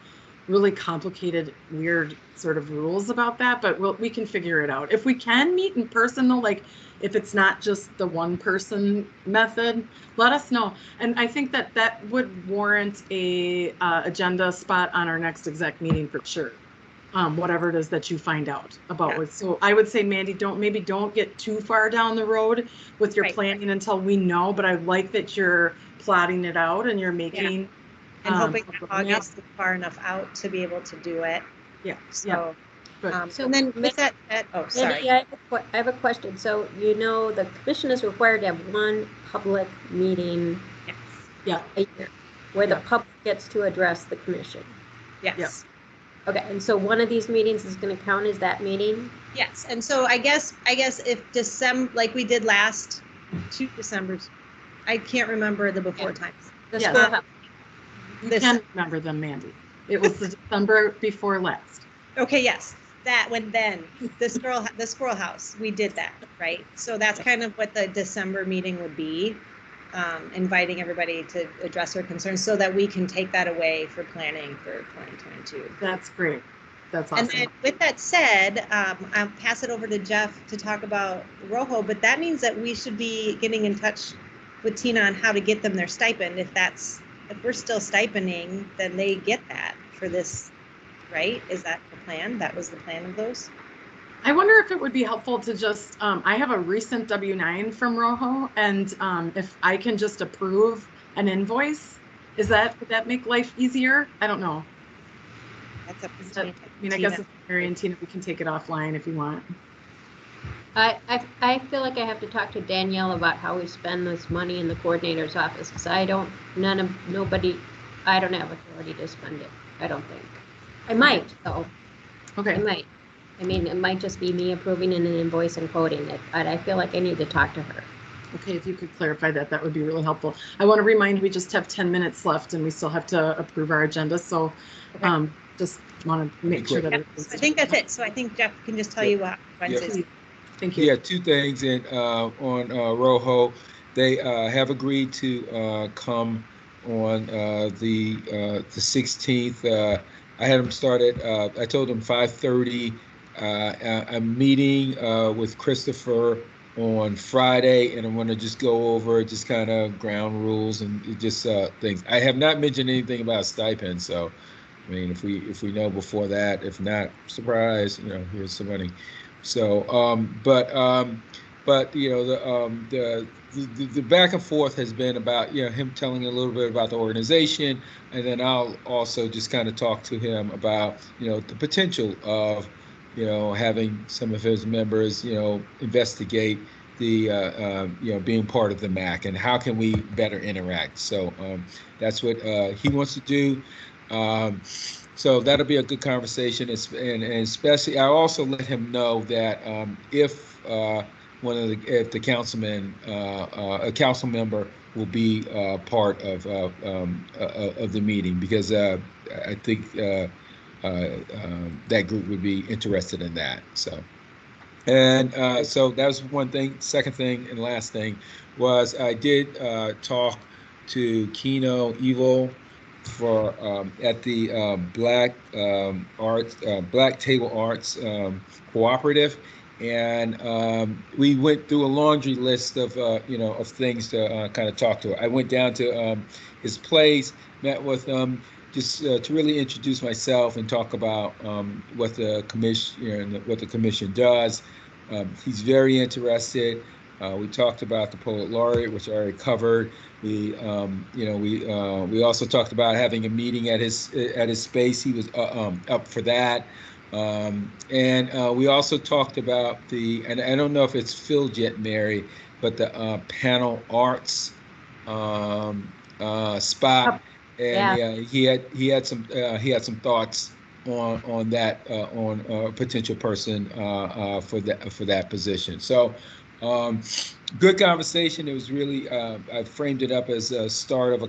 really complicated, weird sort of rules about that, but we can figure it out. If we can meet in person though, like if it's not just the one person method, let us know. And I think that that would warrant a agenda spot on our next exec meeting for sure. Whatever it is that you find out about it. So I would say, Mandy, don't get too far down the road with your planning until we know, but I like that you're plotting it out and you're making. And hoping that August is far enough out to be able to do it. Yeah. So, So and then with that, oh, sorry. I have a question. So, the commission is required to have one public meeting a year where the public gets to address the commission. Yes. Okay, and so one of these meetings is going to count as that meeting? Yes, and so I guess if December, like we did last 2 Decembers, I can't remember the before times. You can remember them, Mandy. It was the December before last. Okay, yes, that when then the squirrel house, we did that, right? So that's kind of what the December meeting would be. Inviting everybody to address their concerns so that we can take that away for planning for 2022. That's great. That's awesome. And then with that said, I'll pass it over to Jeff to talk about ROHO, but that means that we should be getting in touch with Tina on how to get them their stipend. If we're still stipending, then they get that for this, right? Is that the plan? That was the plan of those? I wonder if it would be helpful to just, I have a recent W-9 from ROHO, and if I can just approve an invoice, would that make life easier? I don't know. That's up to Tina. I mean, I guess if Mary and Tina, we can take it offline if you want. I feel like I have to talk to Danielle about how we spend this money in the coordinator's office, because I don't have authority to spend it. I don't think. I might, though. Okay. I might. I mean, it might just be me approving an invoice and quoting it, but I feel like I need to talk to her. Okay, if you could clarify that, that would be really helpful. I want to remind, we just have 10 minutes left and we still have to approve our agenda. So just want to make sure that I think that's it. So I think Jeff can just tell you what Wednesdays. Thank you. Yeah, 2 things on ROHO. They have agreed to come on the 16th. I had them started, I told them 5:30. I'm meeting with Christopher on Friday, and I'm going to just go over just kind of ground rules and just things. I have not mentioned anything about stipends, so I mean, if we know before that, if not, surprise, here's some money. So, but the back and forth has been about him telling a little bit about the organization, and then I'll also just kind of talk to him about the potential of having some of his members investigate the being part of the MAC and how can we better interact. So that's what he wants to do. So that'll be a good conversation, and especially I also let him know that if the councilman, a council member will be part of the meeting, because I think that group would be interested in that. So, and so that was one thing. Second thing and last thing was I did talk to Keno Evil for at the Black Table Arts Cooperative, and we went through a laundry list of of things to kind of talk to. I went down to his place, met with him, just to really introduce myself and talk about what the commission does. He's very interested. We talked about the poet laureate, which I already covered. We also talked about having a meeting at his space. He was up for that. And we also talked about and I don't know if it's filled yet, Mary, but the panel arts spot. And he had some thoughts on that on a potential person for that position. So good conversation. It was really I framed it up as a start of a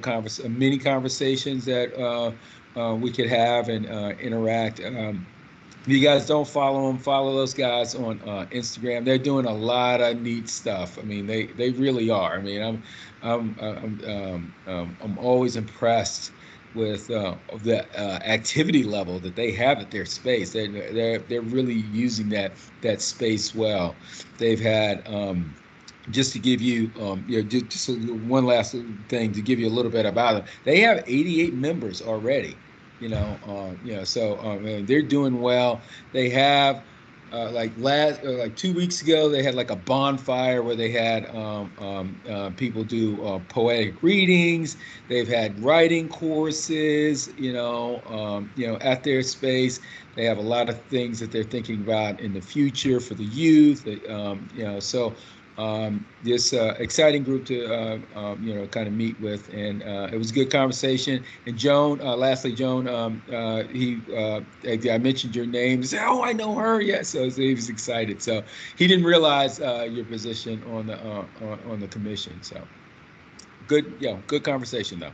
mini conversations that we could have and interact. If you guys don't follow them, follow those guys on Instagram. They're doing a lot of neat stuff. I mean, they really are. I mean, I'm always impressed with the activity level that they have at their space. They're really using that space well. They've had just to give you, just one last thing to give you a little bit about them. They have 88 members already. So they're doing well. They have like 2 weeks ago, they had like a bonfire where they had people do poetic readings. They've had writing courses, at their space. They have a lot of things that they're thinking about in the future for the youth. This exciting group to kind of meet with, and it was a good conversation. And Joan, lastly, Joan, I mentioned your name. He said, "Oh, I know her." Yes, so he was excited. So he didn't realize your position on the commission. So good conversation though.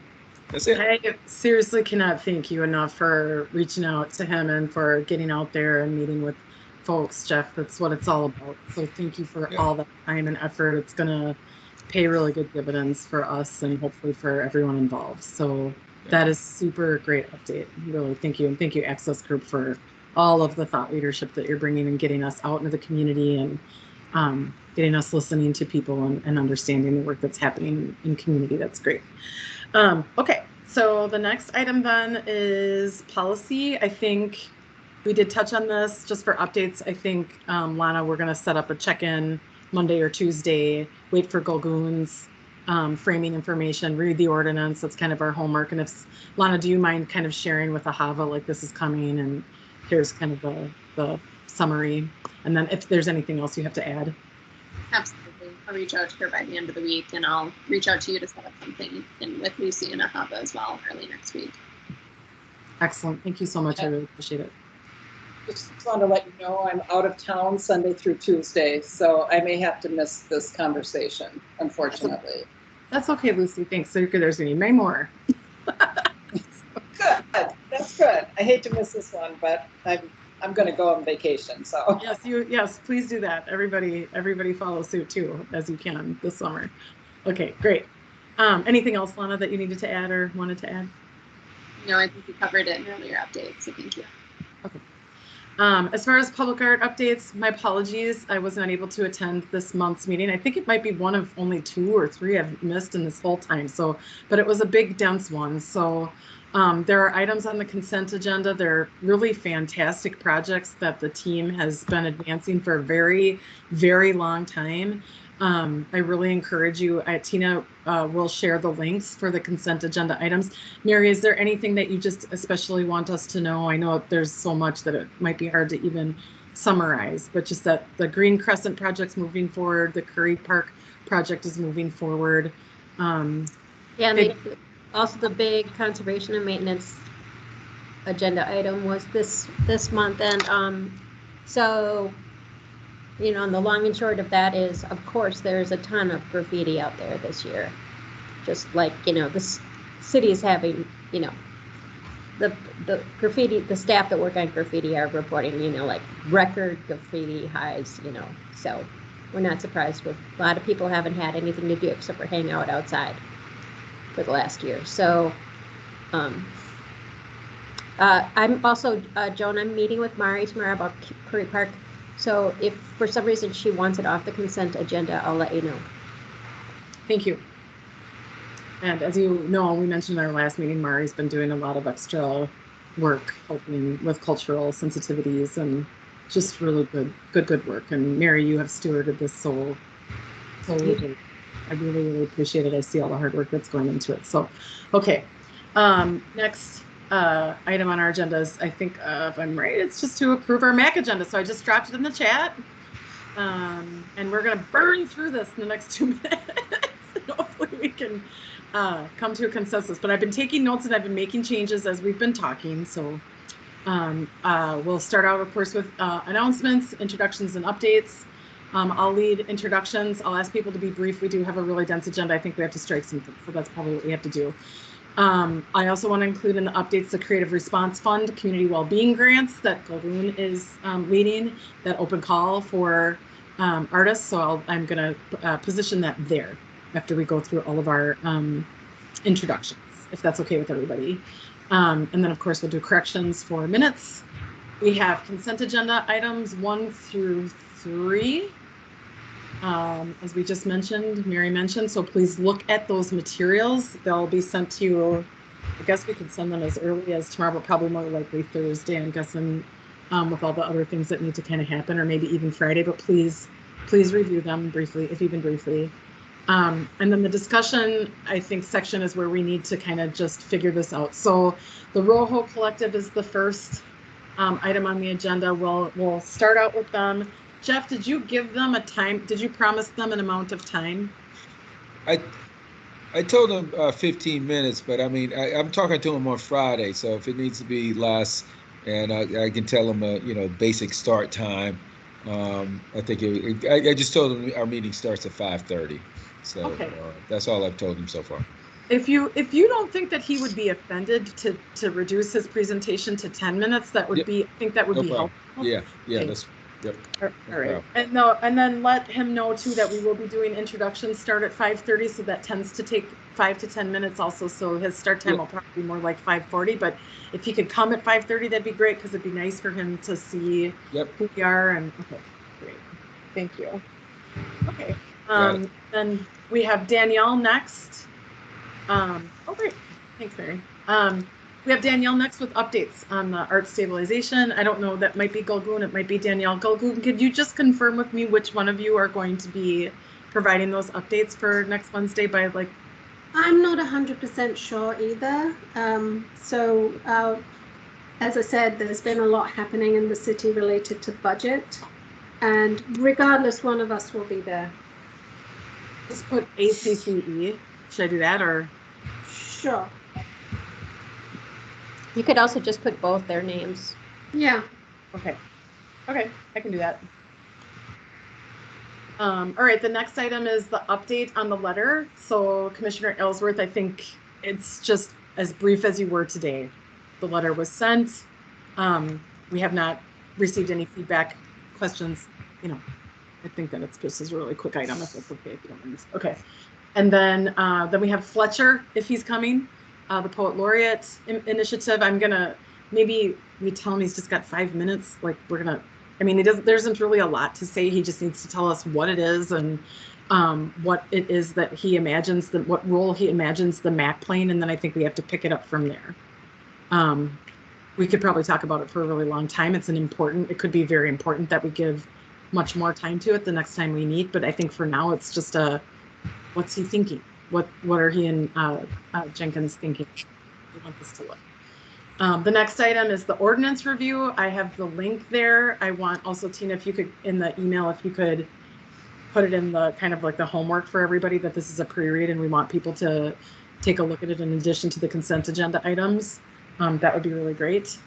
That's it. I seriously cannot thank you enough for reaching out to him and for getting out there and meeting with folks, Jeff. That's what it's all about. So thank you for all that time and effort. It's going to pay really good dividends for us and hopefully for everyone involved. So that is super great update. Really, thank you. And thank you, Access Group, for all of the thought leadership that you're bringing and getting us out into the community and getting us listening to people and understanding the work that's happening in community. That's great. Okay, so the next item then is policy. I think we did touch on this just for updates. I think, Lana, we're going to set up a check-in Monday or Tuesday, wait for Golgoon's framing information, read the ordinance. That's kind of our homework. And if, Lana, do you mind kind of sharing with Ahava, like this is coming and here's kind of the summary? And then if there's anything else you have to add. Absolutely. I'll reach out to her by the end of the week, and I'll reach out to you to set up something with Lucy and Ahava as well early next week. Excellent. Thank you so much. I really appreciate it. Just want to let you know I'm out of town Sunday through Tuesday, so I may have to miss this conversation, unfortunately. That's okay, Lucy. Thanks. So there's going to be many more. Good. That's good. I hate to miss this one, but I'm going to go on vacation. So yes, please do that. Everybody follow suit too, as you can this summer. Okay, great. Anything else, Lana, that you needed to add or wanted to add? No, I think you covered it in earlier updates, so thank you. Okay. As far as public art updates, my apologies. I was not able to attend this month's meeting. I think it might be one of only 2 or 3 I've missed in this whole time. But it was a big, dense one. So there are items on the consent agenda. They're really fantastic projects that the team has been advancing for a very, very long time. I really encourage you. Tina will share the links for the consent agenda items. Mary, is there anything that you just especially want us to know? I know there's so much that it might be hard to even summarize, but just that the Green Crescent project's moving forward, the Curry Park project is moving forward. Also the big conservation and maintenance agenda item was this month, and so and the long and short of that is, of course, there's a ton of graffiti out there this year. Just like, this city is having, the graffiti, the staff that work on graffiti are reporting, like record graffiti highs, so we're not surprised with a lot of people haven't had anything to do except for hang out outside for the last year. So, I'm also, Joan, I'm meeting with Mari tomorrow about Curry Park. So if for some reason she wants it off the consent agenda, I'll let you know. Thank you. And as you know, we mentioned in our last meeting, Mari's been doing a lot of extra work helping with cultural sensitivities and just really good work. And Mary, you have stewarded this so well. I really, really appreciate it. I see all the hard work that's going into it. So, okay. Next item on our agenda is, I think, if I'm right, it's just to approve our MAC agenda. So I just dropped it in the chat. And we're going to burn through this in the next 2 minutes. Hopefully we can come to a consensus. But I've been taking notes and I've been making changes as we've been talking. So we'll start out, of course, with announcements, introductions, and updates. I'll lead introductions. I'll ask people to be brief. We do have a really dense agenda. I think we have to strike something. So that's probably what we have to do. I also want to include in the updates the Creative Response Fund Community Wellbeing Grants that Golgoon is leading, that open call for artists. So I'm going to position that there after we go through all of our introductions, if that's okay with everybody. And then, of course, we'll do corrections for minutes. We have consent agenda items 1 through 3. as we just mentioned, Mary mentioned. So please look at those materials. They'll be sent to you. I guess we could send them as early as tomorrow, but probably more likely Thursday, I'm guessing, with all the other things that need to kind of happen, or maybe even Friday. But please review them briefly, if even briefly. And then the discussion, I think, section is where we need to kind of just figure this out. So the Rojo Collective is the first item on the agenda. We'll start out with them. Jeff, did you give them a time? Did you promise them an amount of time? I told them 15 minutes, but I mean, I'm talking to them on Friday, so if it needs to be less, and I can tell them basic start time. I think I just told them our meeting starts at 5:30, so Okay. That's all I've told them so far. If you don't think that he would be offended to reduce his presentation to 10 minutes, that would Yep. be, I think that would No be problem. helpful. Yeah, Okay. that's yep. All No right. problem. And then let him know too that we will be doing introductions start at 5:30, so that tends to take 5 to 10 minutes also. So his start time Yep. will probably be more like 5:40. But if he could come at 5:30, that'd be great, because it'd be nice for him to see who we are. And okay, great. Thank you. Okay. Then we have Danielle next. Oh, great. Thanks, Mary. We have Danielle next with updates on the art stabilization. I don't know, that might be Gulgoon, it might be Danielle. Gulgoon, could you just confirm with me which one of you are going to be providing those updates for next Wednesday by like? I'm not 100% sure either. As I said, there's been a lot happening in the city related to budget, and regardless, one of us will be there. Just put ACCE. Should I do that, or? Sure. You could also just put both their names. Yeah. Okay, I can do that. All right, the next item is the update on the letter. So Commissioner Ellsworth, I think it's just as brief as you were today. The letter was sent. We have not received any feedback, questions. I think that this is a really quick item, if it's okay, if you don't mind. Okay, and then we have Fletcher, if he's coming, the Poet Laureate initiative. I'm gonna, maybe we tell him he's just got 5 minutes. Like, there isn't really a lot to say. He just needs to tell us what it is and what it is that he imagines, what role he imagines the MAC playing, and then I think we have to pick it up from there. We could probably talk about it for a really long time. It could be very important that we give much more time to it the next time we meet, but I think for now it's just what's he thinking? What are he and Jenkins thinking? We want this to look. The next item is the ordinance review. I have the link there. I want also, Tina, if you could, in the email, if you could put it in the kind of like the homework for everybody, that this is a pre-read and we want people to take a look at it in addition to the consent agenda items. That would be really great.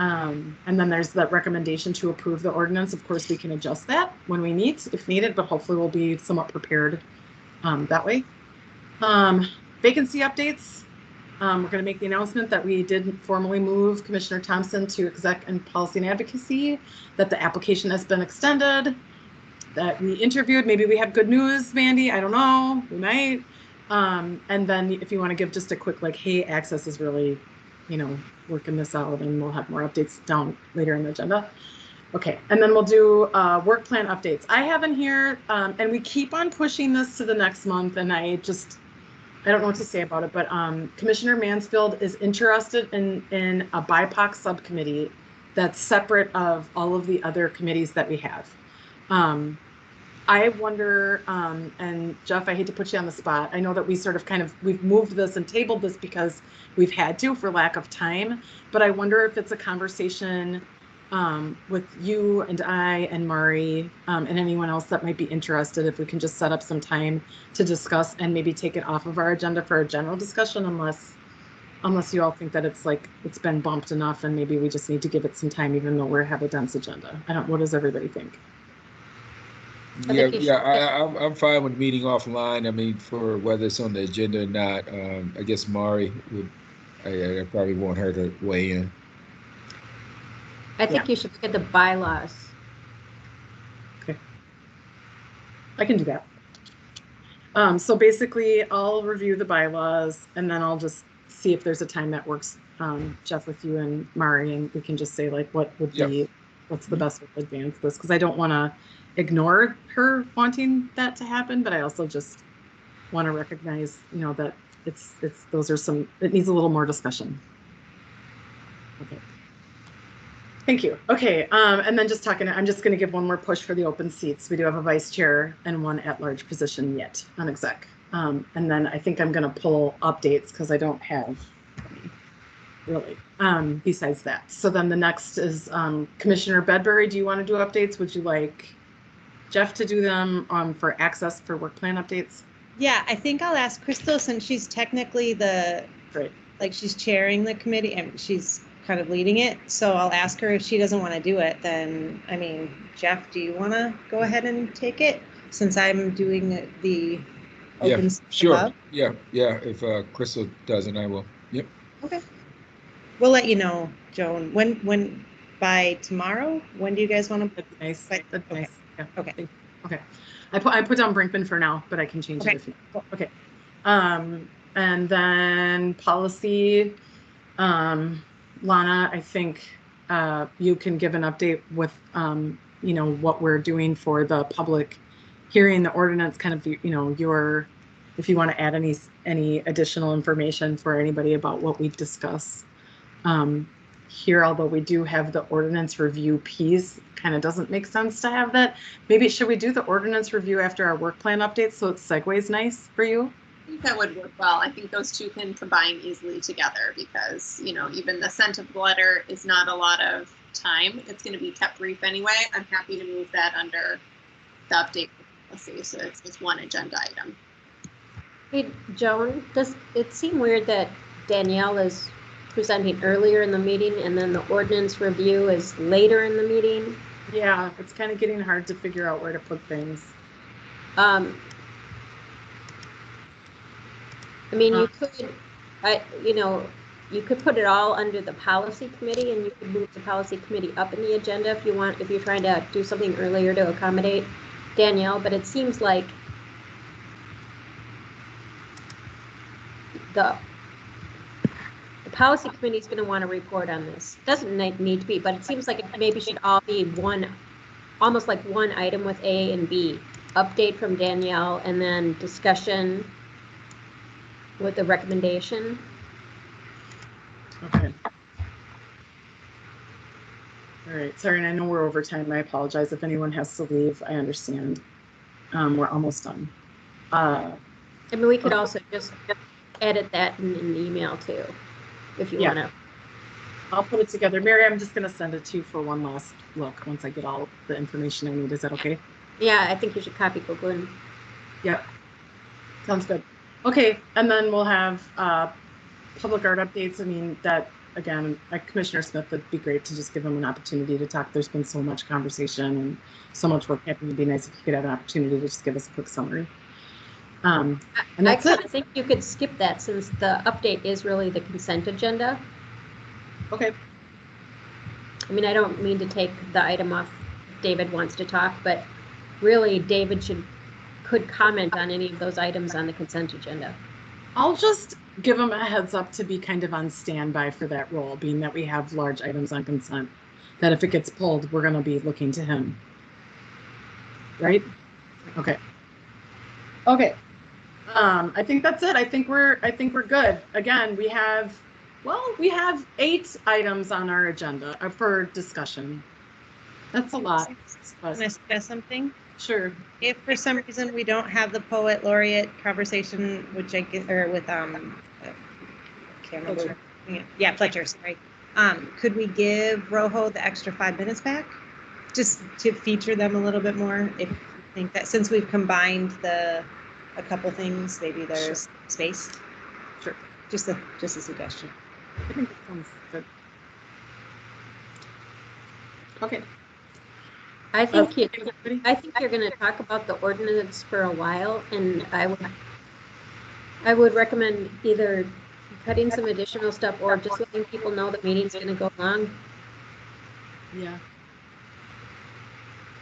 And then there's that recommendation to approve the ordinance. Of course, we can adjust that when we meet if needed, but hopefully we'll be somewhat prepared that way. Vacancy updates. We're going to make the announcement that we did formally move Commissioner Thompson to Exec and Policy and Advocacy, that the application has been extended, that we interviewed. Maybe we have good news, Mandy. I don't know. We might. And then if you want to give just a quick, like, hey, Access is really, working this out, and we'll have more updates down later in the agenda. Okay, and then we'll do work plan updates. I have in here, and we keep on pushing this to the next month, and I don't know what to say about it, but Commissioner Mansfield is interested in a BIPOC subcommittee that's separate of all of the other committees that we have. I wonder, and Jeff, I hate to put you on the spot. I know that we sort of we've moved this and tabled this because we've had to for lack of time, but I wonder if it's a conversation with you and I and Mari and anyone else that might be interested, if we can just set up some time to discuss and maybe take it off of our agenda for a general discussion, unless you all think that it's been bumped enough and maybe we just need to give it some time, even though we have a dense agenda. What does everybody think? I'm fine with meeting offline. I mean, for whether it's on the agenda or not. I guess Mari would, I probably want her to weigh in. I think you should look at the bylaws. Okay. I can do that. So basically, I'll review the bylaws and then I'll just see if there's a time that works, Jeff, with you and Mari, and we can just say, like, what would be, what's the best way to advance this? Because I don't want to ignore her wanting that to happen, but I also just want to recognize, you know, that it needs a little more discussion. Okay. Thank you. Okay, and then I'm just going to give one more push for the open seats. We do have a vice chair and one at-large position yet on exec. And then I think I'm going to pull updates because I don't have any, really, besides that. So then the next is Commissioner Bedbury. Do you want to do updates? Would you like Jeff to do them for access for work plan updates? Yeah, I think I'll ask Crystal, since she's technically she's chairing the committee and she's kind of leading it. So I'll ask her if she doesn't want to do it, then, I mean, Jeff, do you want to go ahead and take it since I'm doing the open? Yeah, sure. Above? Yeah. If Crystal doesn't, I will. Yep. Okay. We'll let you know, Joan. When by tomorrow? When do you guys want to? That'd be nice. That'd be nice. Yeah. Okay. Okay. I put down Brinkman for now, but I can change it if you. Okay. And then policy. Lana, I think you can give an update with, you know, what we're doing for the public hearing, the ordinance, kind of, you know, if you want to add any additional information for anybody about what we discuss here, although we do have the ordinance review piece, kind of doesn't make sense to have that. Maybe should we do the ordinance review after our work plan update so it segues nice for you? I think that would work well. I think those two can combine easily together because, you know, even the sent of the letter is not a lot of time. It's going to be kept brief anyway. I'm happy to move that under the update policy, so it's just one agenda item. Hey, Joan, does it seem weird that Danielle is presenting earlier in the meeting and then the ordinance review is later in the meeting? Yeah, it's kind of getting hard to figure out where to put things. I mean, you could put it all under the policy committee and you could move the policy committee up in the agenda if you want, if you're trying to do something earlier to accommodate Danielle, but it seems like the policy committee is going to want to report on this. Doesn't need to be, but it seems like it maybe should all be almost like one item with A and B. Update from Danielle and then discussion with the recommendation. Okay. All right. Sorry, and I know we're over time. I apologize if anyone has to leave. I understand. We're almost done. I mean, we could also just edit that in an email too, if you want to. I'll put it together. Mary, I'm just going to send it to you for one last look once I get all the information I need. Is that okay? Yeah, I think you should copy Google. Yep. Sounds good. Okay, and then we'll have public art updates. I mean, that, again, Commissioner Smith, would be great to just give him an opportunity to talk. There's been so much conversation and so much work happening. It'd be nice if you could have an opportunity to just give us a quick summary. And that's I think you could skip that since the update is really the consent agenda. Okay. I mean, I don't mean to take the item off David wants to talk, but really David could comment on any of those items on the consent agenda. I'll just give him a heads up to be kind of on standby for that role, being that we have large items on consent, that if it gets pulled, we're going to be looking to him. Right? Okay. Okay. I think that's it. I think we're good. Again, we have 8 items on our agenda for discussion. That's a lot. Can I suggest something? Sure. If for some reason we don't have the poet laureate conversation, which I get, or with can't remember. Yeah, Fletcher. Sorry. Could we give Rojo the extra 5 minutes back, just to feature them a little bit more? If you think that since we've combined a couple things, maybe there's space. Sure. Just a suggestion. I think that sounds good. Okay. I think you're going to talk about the ordinance for a while, and I would recommend either cutting some additional stuff or just letting people know the meeting's going to go long. Yeah.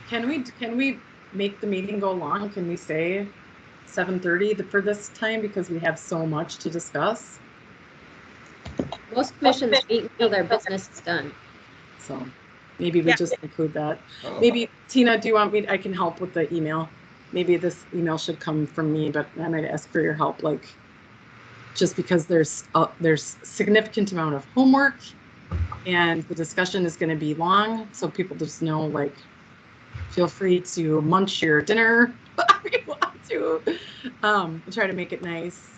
Can we make the meeting go long? Can we say 7:30 for this time because we have so much to discuss? Most commissions meet until their business is done. So, Maybe we Yeah. just include that. Oh. Maybe, Tina, do you want me, I can help with the email. Maybe this email should come from me, but I might ask for your help, like, just because there's significant amount of homework and the discussion is going to be long. So people just know, like, feel free to munch your dinner if you want to. Try to make it nice.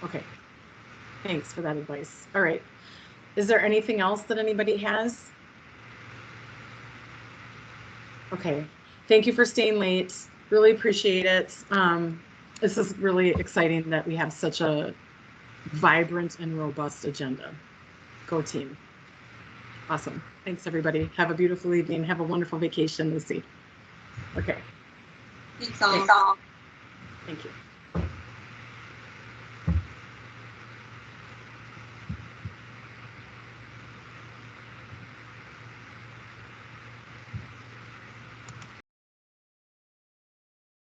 Okay. Thanks for that advice. All right. Is there anything else that anybody has? Okay. Thank you for staying late. Really appreciate it. This is really exciting that we have such a vibrant and robust agenda. Go team. Awesome. Thanks, everybody. Have a beautiful evening. Have a wonderful vacation, Lucy. Okay. Thanks all. Thank you.